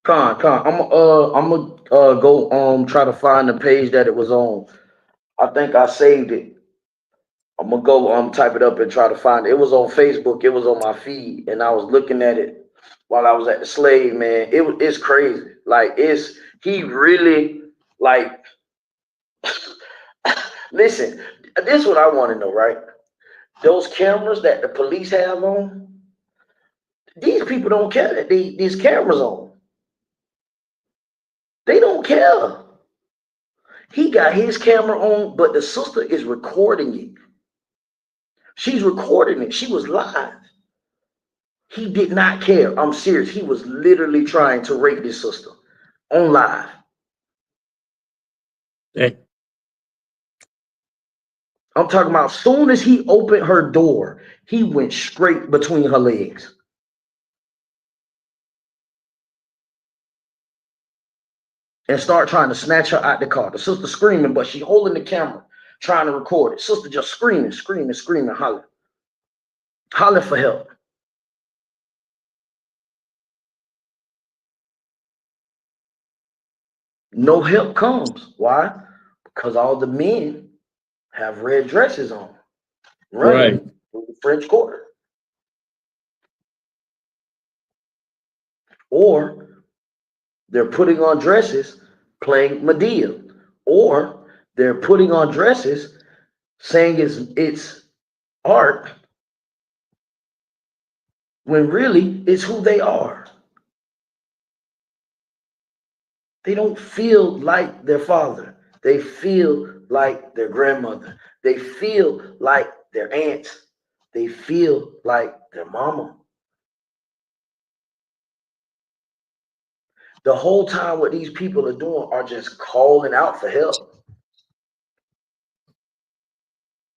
I'm gonna go try to find the page that it was on. I think I saved it. I'm gonna go type it up and try to find it. It was on Facebook. It was on my feed, and I was looking at it while I was at the slave. Man, it's crazy. Like he really like. Listen, this is what I want to know, right? Those cameras that the police have on, these people don't care that these cameras on. They don't care. He got his camera on, but the sister is recording it. She's recording it. She was live. He did not care. I'm serious. He was literally trying to rape this sister on live. Hey. I'm talking about as soon as he opened her door, he went straight between her legs. And start trying to snatch her out the car. The sister screaming, but she holding the camera, trying to record it. Sister just screaming, hollering. Hollering for help. No help comes. Why? Because all the men have red dresses on, running through the French Quarter. Or they're putting on dresses playing Medea. Or they're putting on dresses saying it's art when really it's who they are. They don't feel like their father. They feel like their grandmother. They feel like their aunts. They feel like their mama. The whole time what these people are doing are just calling out for help.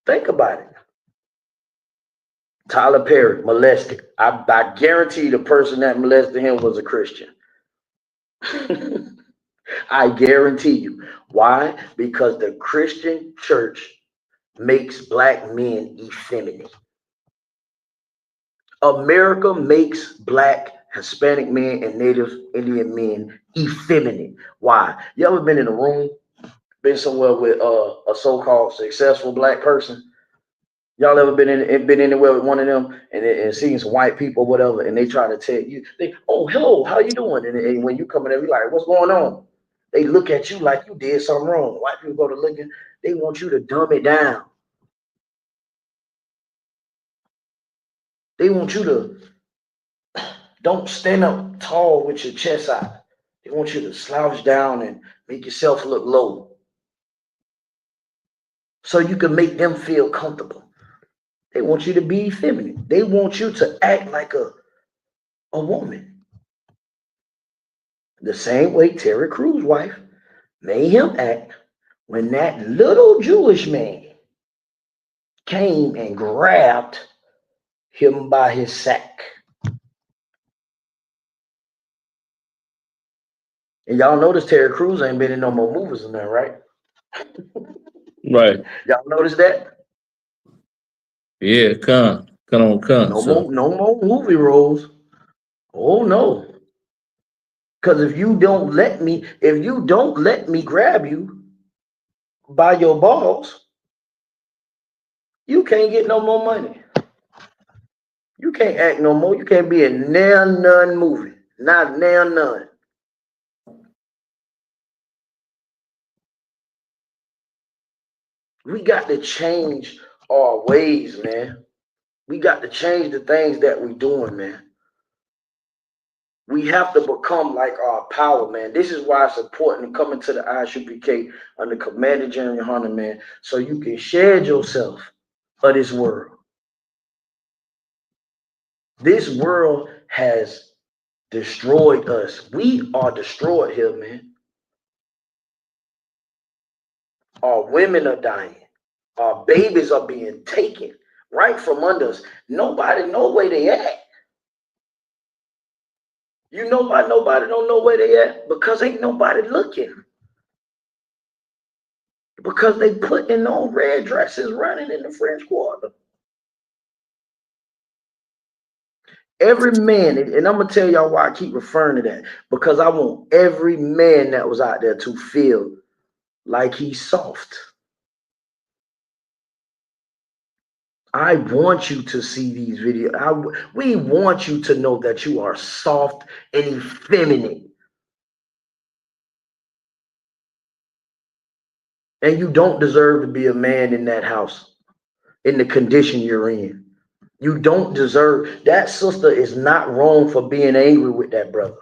Think about it. Tyler Perry molested. I guarantee the person that molested him was a Christian. I guarantee you. Why? Because the Christian church makes black men effeminate. America makes black, Hispanic men, and Native Indian men effeminate. Why? You ever been in a room, been somewhere with a so-called successful black person? Y'all ever been anywhere with one of them and seeing some white people, whatever, and they try to tell you, oh, hello, how you doing? And when you come in there, you're like, what's going on? They look at you like you did something wrong. White people go to looking, they want you to dumb it down. They want you to don't stand up tall with your chest out. They want you to slouch down and make yourself look low so you can make them feel comfortable. They want you to be feminine. They want you to act like a woman. The same way Terry Crews' wife made him act when that little Jewish man came and grabbed him by his sack. And y'all notice Terry Crews ain't been in no more movies than that, right? Right. Y'all notice that? Yeah, come on. No more movie roles. Oh no. Because if you don't let me grab you by your balls, you can't get no more money. You can't act no more. You can't be in none movie. Not none. We got to change our ways, man. We got to change the things that we're doing, man. We have to become like our power, man. This is why it's important to come into the ISUPK under Commander General Hunter, man, so you can shed yourself of this world. This world has destroyed us. We are destroyed here, man. Our women are dying. Our babies are being taken right from under us. Nobody know where they at. You know why nobody don't know where they at? Because ain't nobody looking. Because they put in those red dresses running in the French Quarter. Every man, and I'm gonna tell y'all why I keep referring to that, because I want every man that was out there to feel like he's soft. I want you to see these videos. We want you to know that you are soft and effeminate. And you don't deserve to be a man in that house, in the condition you're in. You don't deserve. That sister is not wrong for being angry with that brother.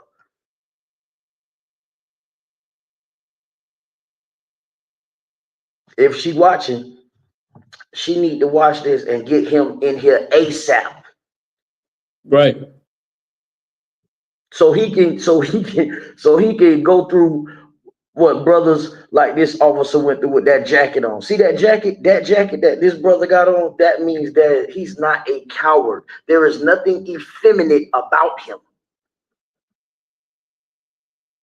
If she watching, she need to watch this and get him in here ASAP. Right. So he can go through what brothers like this officer went through with that jacket on. See that jacket that this brother got on? That means that he's not a coward. There is nothing effeminate about him.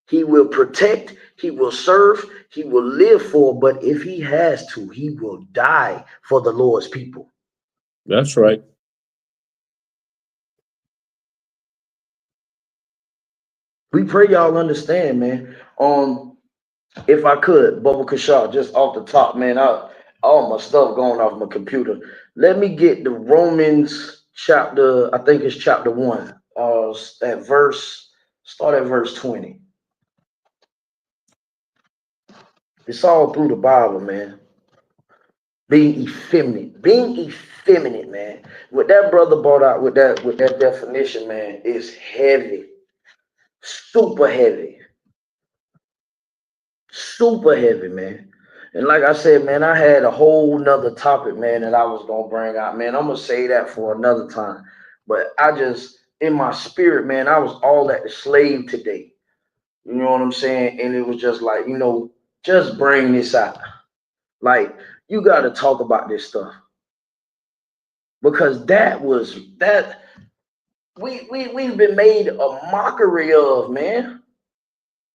He will protect, he will serve, he will live for, but if he has to, he will die for the Lord's people. That's right. We pray y'all understand, man. If I could, Bubba Kashar, just off the top, man, all my stuff going off my computer. Let me get the Romans chapter, I think it's chapter 1. Start at verse 20. It's all through the Bible, man. Being effeminate, man. What that brother brought out with that definition, man, is heavy. Super heavy. Super heavy, man. And like I said, man, I had a whole nother topic, man, that I was gonna bring out, man. I'm gonna say that for another time. But I just, in my spirit, man, I was all at the slave today. You know what I'm saying? And it was just like, just bring this out. Like, you gotta talk about this stuff. Because we've been made a mockery of, man.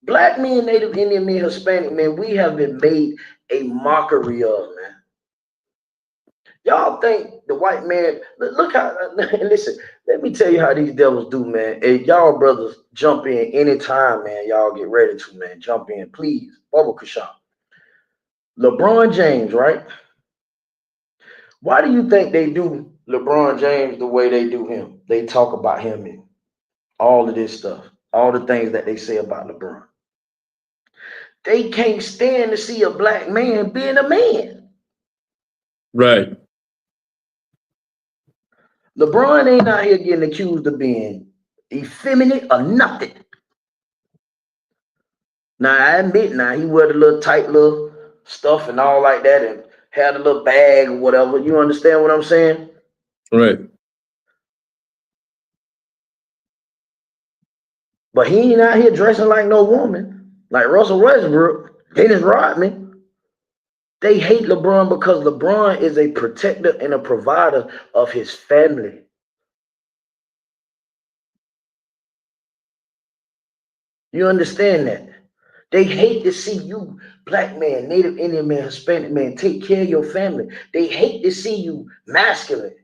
Black men, Native Indian men, Hispanic men, we have been made a mockery of, man. Y'all think the white man, look how, listen, let me tell you how these devils do, man. Hey, y'all brothers jump in anytime, man. Y'all get ready to, man. Jump in, please. Bubba Kashaw. LeBron James, right? Why do you think they do LeBron James the way they do him? They talk about him and all of this stuff, all the things that they say about LeBron. They can't stand to see a black man being a man. Right. LeBron ain't out here getting accused of being effeminate or nothing. Now, I admit, he wear the little tight little stuff and all like that and had a little bag or whatever. You understand what I'm saying? Right. But he ain't out here dressing like no woman. Like Russell Westbrook, Dennis Rodman. They hate LeBron because LeBron is a protector and a provider of his family. You understand that? They hate to see you, black man, Native Indian man, Hispanic man, take care of your family. They hate to see you masculine.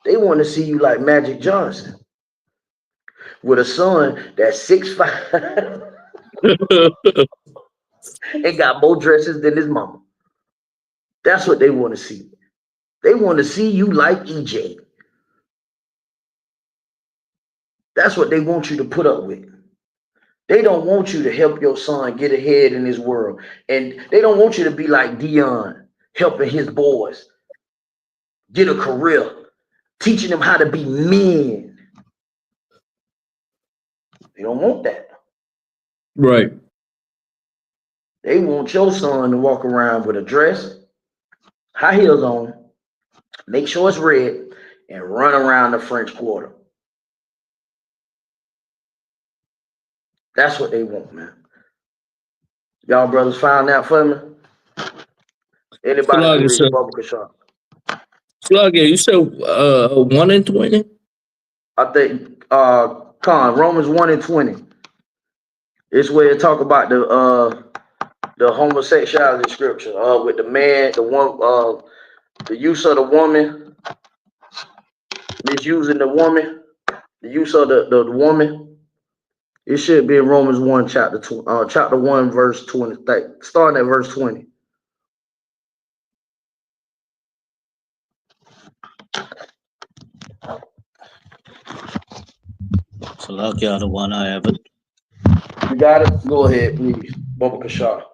They want to see you like Magic Johnson with a son that's 6'5" and got more dresses than his mama. That's what they want to see. They want to see you like EJ. That's what they want you to put up with. They don't want you to help your son get ahead in this world. And they don't want you to be like Dion, helping his boys get a career, teaching them how to be men. They don't want that. Right. They want your son to walk around with a dress, high heels on, make sure it's red, and run around the French Quarter. That's what they want, man. Y'all brothers found out for me? Anybody can read the Bubba Kashaw. Sluggy, you said 1 in 20? I think Romans 1 and 20. It's where it talk about The homosexuality scripture, with the man, the use of the woman, misusing the woman, the use of the woman. It should be in Romans 1, chapter 1, verse 20, starting at verse 20. So like the other one, I have it. You got it? Go ahead, please. Baba Kashar.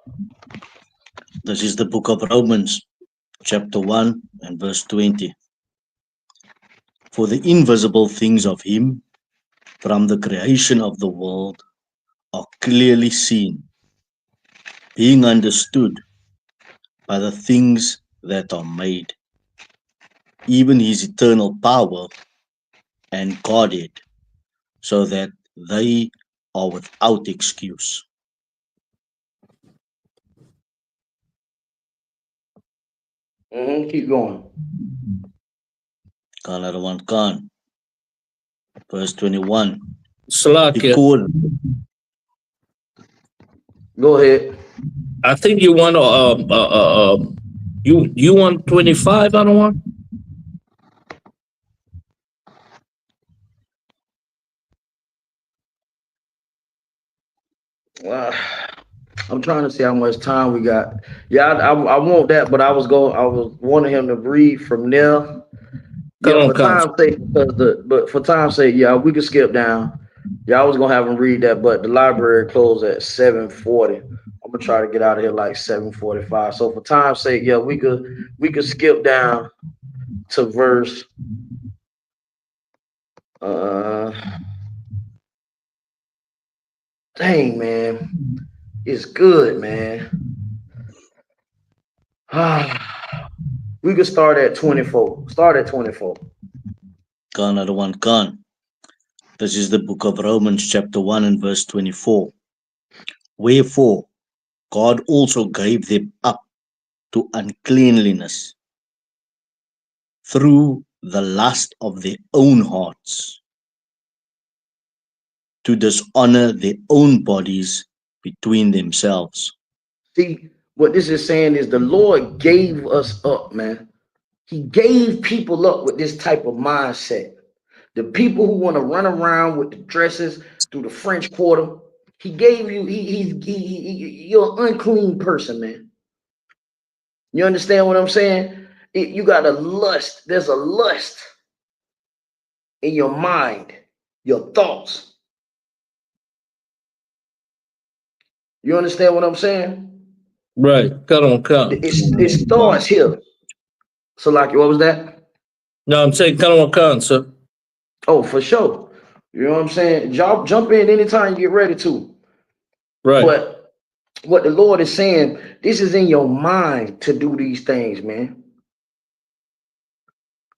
This is the book of Romans, chapter 1 and verse 20. For the invisible things of him from the creation of the world are clearly seen, being understood by the things that are made, even his eternal power and Godhead, so that they are without excuse. Keep going. Another one, Khan. Verse 21. Salakia. Because Go ahead. I think you want you want 25 on one? I'm trying to see how much time we got. Yeah, I want that, but I was wanting him to read from there. Yeah, for time's sake, but for time's sake, yeah, we could skip down. Yeah, I was gonna have him read that, but the library closed at 7:40. I'm gonna try to get out of here like 7:45. So for time's sake, yeah, we could skip down to verse dang man. It's good, man. We could start at 24. Start at 24. Another one, Khan. This is the book of Romans, chapter 1 and verse 24. Wherefore, God also gave them up to uncleanliness through the lust of their own hearts, to dishonor their own bodies between themselves. See, what this is saying is the Lord gave us up, man. He gave people up with this type of mindset. The people who want to run around with the dresses through the French Quarter, he gave you, you're an unclean person, man. You understand what I'm saying? You got a lust. There's a lust in your mind, your thoughts. You understand what I'm saying? Right. Come on. It starts here. So, like, what was that? No, I'm saying come on, sir. Oh, for sure. You know what I'm saying? Jump in anytime you get ready to. Right. But what the Lord is saying, this is in your mind to do these things, man.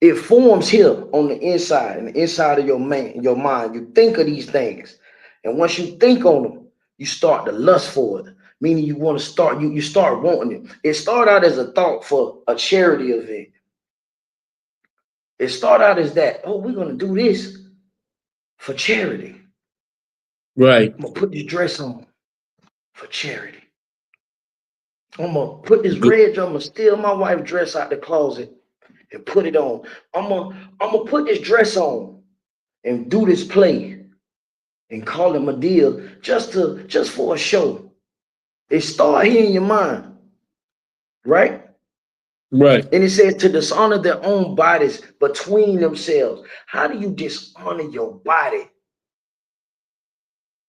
It forms here on the inside, in the inside of your mind. You think of these things. And once you think on them, you start to lust for it. Meaning you want to start, you start wanting it. It started out as a thought for a charity event. It started out as that, oh, we're going to do this for charity. Right. I'm going to put this dress on for charity. I'm going to put this red, I'm going to steal my wife's dress out the closet and put it on. I'm going to put this dress on and do this play and call it my deal just for a show. It started here in your mind, right? Right. And it says to dishonor their own bodies between themselves. How do you dishonor your body?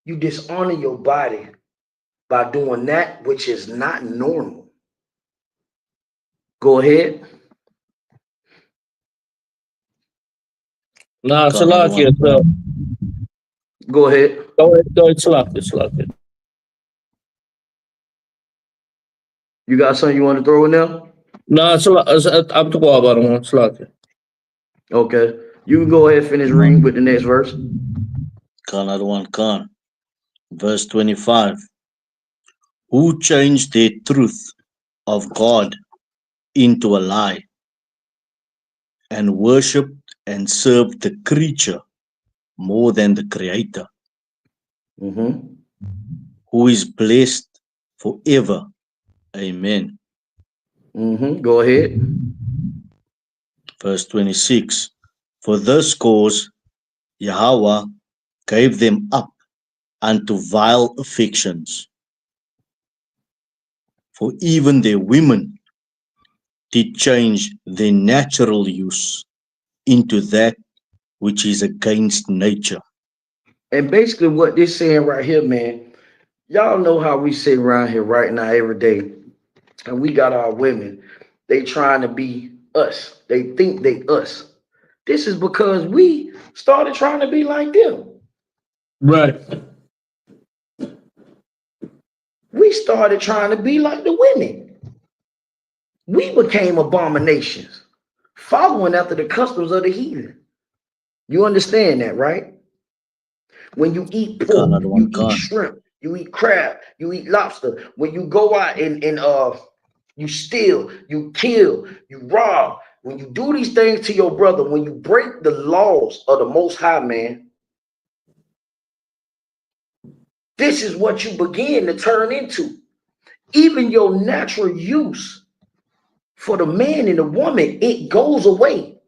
You dishonor your body by doing that which is not normal. Go ahead. Nah, Salakia. Go ahead. Go ahead, Salakia. You got something you want to throw in there? Nah, I'm talking about one, Salakia. Okay. You can go ahead and finish reading with the next verse. Another one, Khan. Verse 25. Who changed their truth of God into a lie, and worshipped and served the creature more than the Creator, who is blessed forever Amen. Go ahead. Verse 26. For this cause Yahweh gave them up unto vile affections, for even their women did change their natural use into that which is against nature. And basically what this saying right here, man, y'all know how we sit around here right now every day, and we got our women, they trying to be us. They think they us. This is because we started trying to be like them. Right. We started trying to be like the women. We became abominations, following after the customs of the heathen. You understand that, right? When you eat pork, Another you one eat gone. shrimp, you eat crab, you eat lobster. When you go out and you steal, you kill, you rob. When you do these things to your brother, when you break the laws of the Most High, man, this is what you begin to turn into. Even your natural use for the man and the woman, it goes away.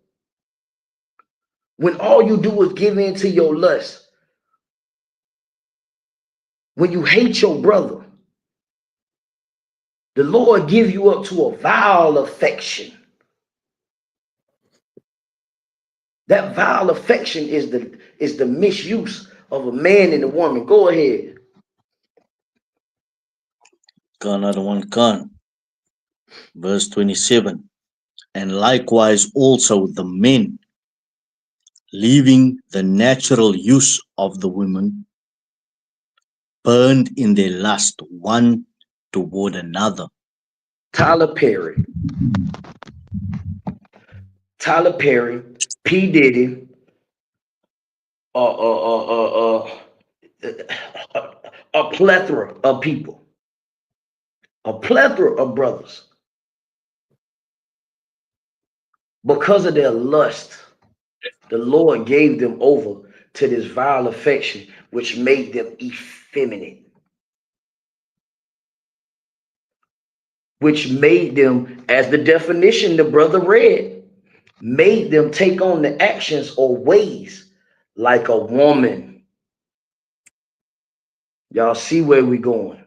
When all you do is give in to your lust, when you hate your brother, the Lord give you up to a vile affection. That vile affection is the misuse of a man and a woman. Go ahead. Another one gone. Verse 27. And likewise also the men, leaving the natural use of the women, burned in their lust one toward another. Tyler Perry, P. Diddy, a plethora of people, a plethora of brothers, because of their lust, the Lord gave them over to this vile affection, which made them effeminate, which made them, as the definition the brother read, made them take on the actions or ways like a woman. Y'all see where we going?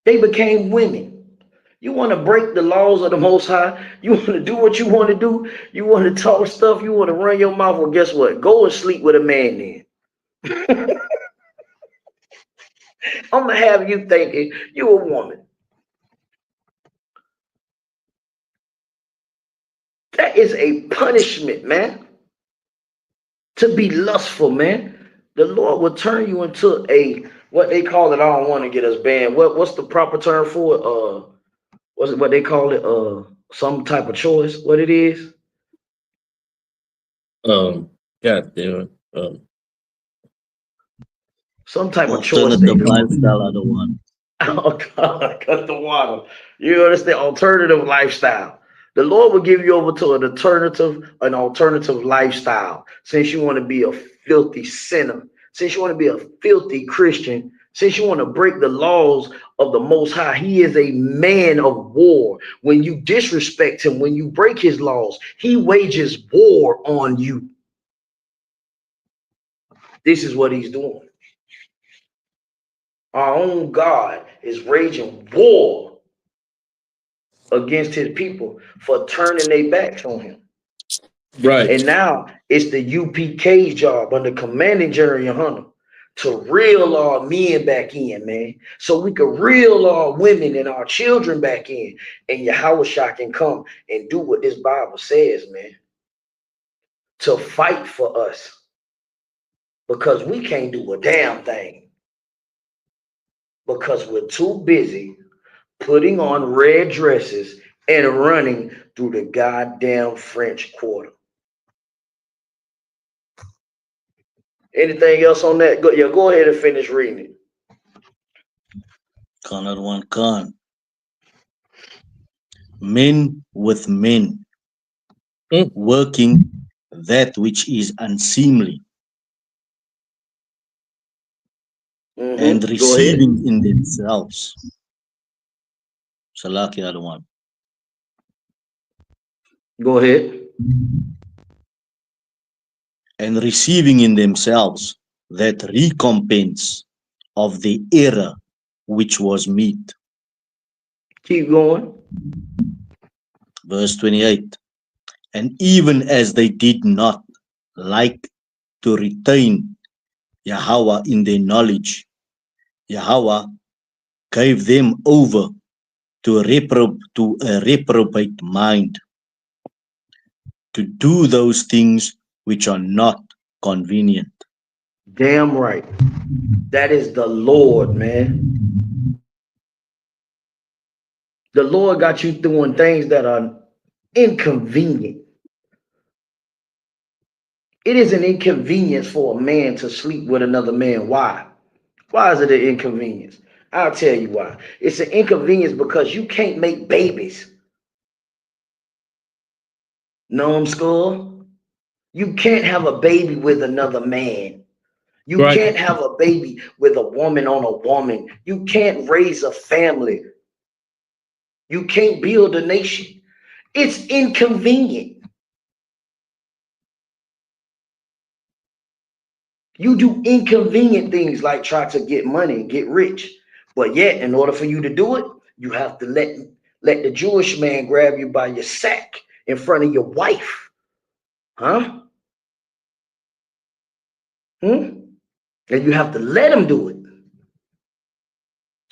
They became women. You want to break the laws of the Most High? You want to do what you want to do? You want to talk stuff? You want to run your mouth? Well, guess what? Go and sleep with a man then. I'm going to have you thinking you a woman. That is a punishment, man. To be lustful, man. The Lord will turn you into a, what they call it, I don't want to get us banned. What's the proper term for it? What's it, what they call it? Some type of choice. What it is? God damn it. Some type of choice they Alternative call it. lifestyle, other one. Oh God, cut the water. You understand? Alternative lifestyle. The Lord will give you over to an alternative lifestyle. Since you want to be a filthy sinner, since you want to be a filthy Christian, since you want to break the laws of the Most High, He is a man of war. When you disrespect Him, when you break His laws, He wages war on you. This is what He's doing. Our own God is raging war against His people for turning their backs on Him. Right. And now it's the UPK's job under Commanding General Hunter to reel our men back in, man, so we could reel our women and our children back in, and Yahushua can come and do what this Bible says, man, to fight for us, because we can't do a damn thing because we're too busy putting on red dresses and running through the goddamn French Quarter. Anything else on that? Go ahead and finish reading it. Another one gone. Men with men, working that which is unseemly. and Go ahead. receiving in themselves. Salaki, other one. Go ahead. And receiving in themselves that recompense of the error which was meet. Keep going. Verse 28. And even as they did not like to retain Yahweh in their knowledge, Yahweh gave them over to a reprobate mind, to do those things which are not convenient. Damn right. That is the Lord, man. The Lord got you doing things that are inconvenient. It is an inconvenience for a man to sleep with another man. Why? Why is it an inconvenience? I'll tell you why. It's an inconvenience because you can't make babies. Numbskull. You can't have a baby with another man. You Right. can't have a baby with a woman on a woman. You can't raise a family. You can't build a nation. It's inconvenient. You do inconvenient things like try to get money and get rich. But yet, in order for you to do it, you have to let the Jewish man grab you by your sack in front of your wife. Huh? And you have to let him do it.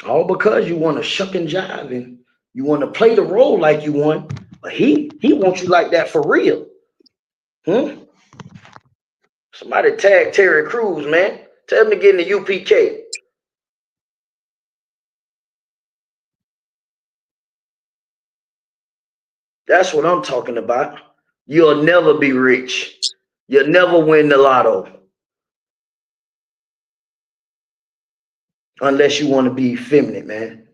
All because you want to shuck and jive and you want to play the role like you want. But he wants you like that for real. Somebody tag Terry Crews, man. Tell him to get in the UPK. That's what I'm talking about. You'll never be rich. You'll never win the lotto. Unless you want to be effeminate, man.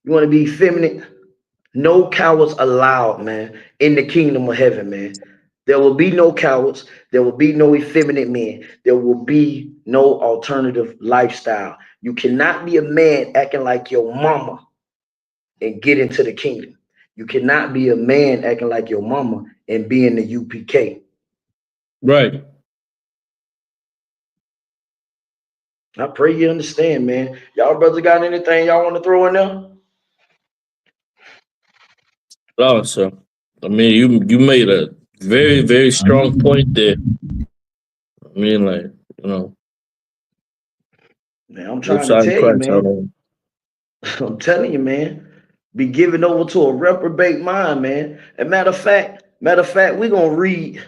You want to be effeminate? No cowards allowed, man, in the kingdom of heaven, man. There will be no cowards. There will be no effeminate men. There will be no alternative lifestyle. You cannot be a man acting like your mama and get into the kingdom. You cannot be a man acting like your mama and be in the UPK. Right. I pray you understand, man. Y'all brothers got anything y'all want to throw in there? Oh, so I mean, you made a very, very strong point there. I mean, like, you know, Man, I'm both trying to sides of tell you, Christ. man. I'm telling you, man. Be given over to a reprobate mind, man. And matter of fact, we're gonna read.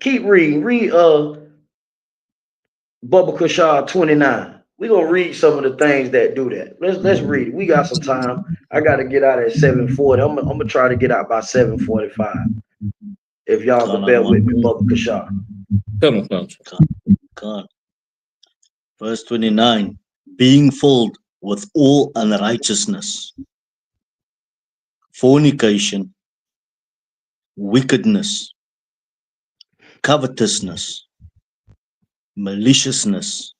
Keep reading. Read Bubba Kushar 29. We're gonna read some of the things that do that. Let's read it. We got some time. I gotta get out at 7:40. I'm gonna try to get out by 7:45. If y'all could bear with me, Bubba Kushar. Come on. God. Verse 29. Being filled with all unrighteousness, fornication, wickedness, covetousness, maliciousness,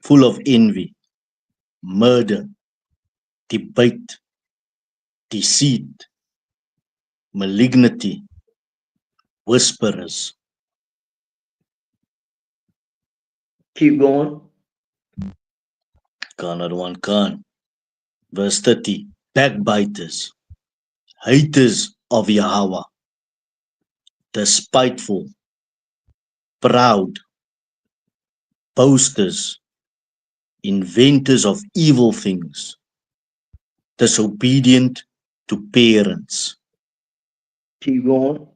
full of envy, murder, debate, deceit, malignity, whisperers. Keep going. Another one can. Verse 30. Backbiters, haters of Yahweh, despiteful, proud, boasters, inventors of evil things, disobedient to parents. Keep going.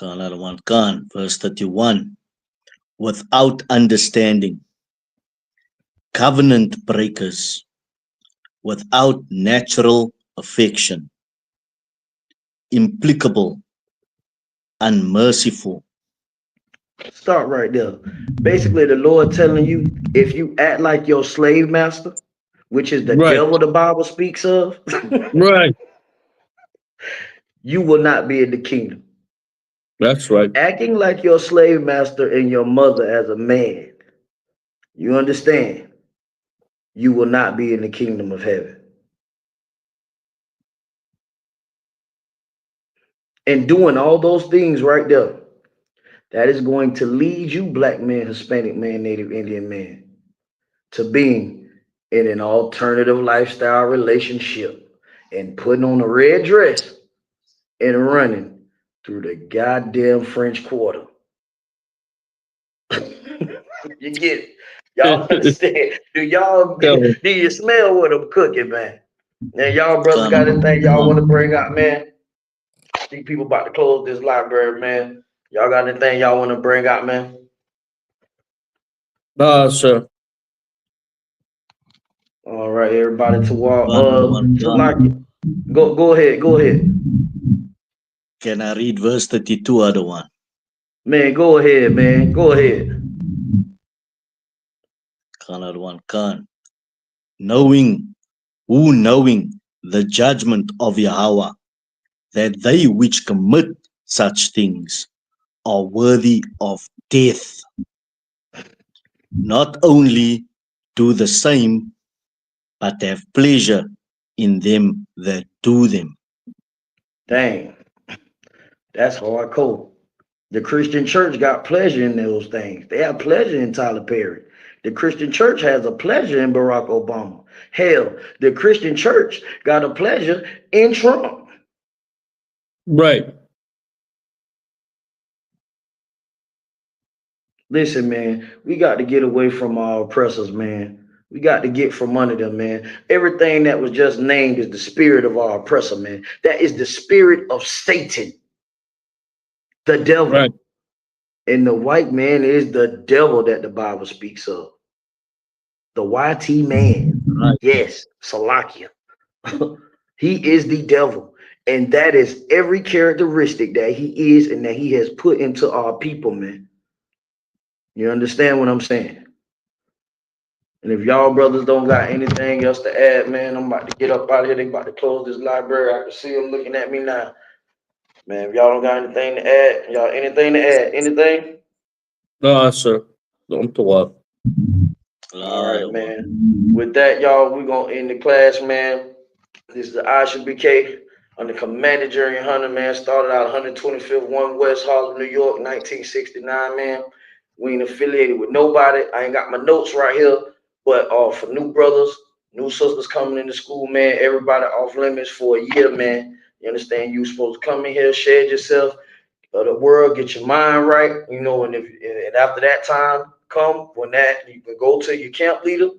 Another one can. Verse 31. Without understanding, covenant breakers, without natural affection, implacable, unmerciful. Start right there. Basically, the Lord telling you if you act like your slave master, which is the Right. devil the Bible speaks of, Right. you will not be in the kingdom. That's right. Acting like your slave master and your mother as a man, you understand, you will not be in the kingdom of heaven. And doing all those things right there, that is going to lead you, black man, Hispanic man, Native Indian man, to being in an alternative lifestyle relationship and putting on a red dress and running through the goddamn French Quarter. You get it? Y'all understand? So, Do you smell what I'm cooking, man? And y'all brothers got anything y'all want to Con, bring out, man? See people about to close this library, man. Y'all got anything y'all want to bring out, man? sir. All right, everybody to walk. Other one, To like it. Go ahead, go ahead. Can I read verse 32, other one? Man, go ahead, man. Go ahead. Can other one, can. Knowing the judgment of Yahweh, that they which commit such things are worthy of death, not only do the same, but have pleasure in them that do them. Dang, that's hardcore. The Christian church got pleasure in those things. They have pleasure in Tyler Perry. The Christian church has a pleasure in Barack Obama. Hell, the Christian church got a pleasure in Trump. Right. Listen, man, we got to get away from our oppressors, man. We got to get from under them, man. Everything that was just named is the spirit of our oppressor, man. That is the spirit of Satan, the Right. devil. And the white man is the devil that the Bible speaks of. The YT man. Right. Yes, Salakia. He is the devil. And that is every characteristic that he is and that he has put into our people, man. You understand what I'm saying? And if y'all brothers don't got anything else to add, man, I'm about to get up out of here. They about to close this library. I can see them looking at me now. Man, if y'all don't got anything to add, y'all anything to add? Anything? Sir. Don't worry. All right, man. With that, y'all, we're gonna end the class, man. This is the Asha BK. I'm the Commander Jerry Hunter, man. Started out 125th 1 West Harlem, New York, 1969, man. We ain't affiliated with nobody. I ain't got my notes right here. But for new brothers, new sisters coming into school, man, everybody off limits for a year, man. You understand? You supposed to come in here, share yourself, the world, get your mind right, you know, and after that time come, when that you can go to your camp leader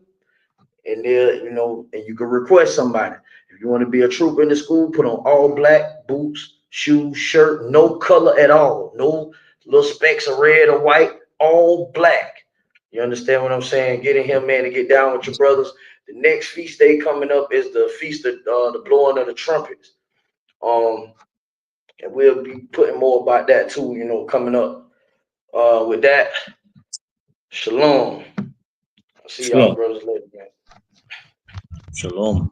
and there, you know, and you can request somebody. If you want to be a trooper in the school, put on all black boots, shoes, shirt, no color at all, no little specks of red or white, all black. You understand what I'm saying? Get in here, man, and get down with your brothers. The next feast day coming up is the feast of the blowing of the trumpets. And we'll be putting more about that too, you know, coming up. With that, shalom. I'll see y'all Sure. brothers later, man. Shalom.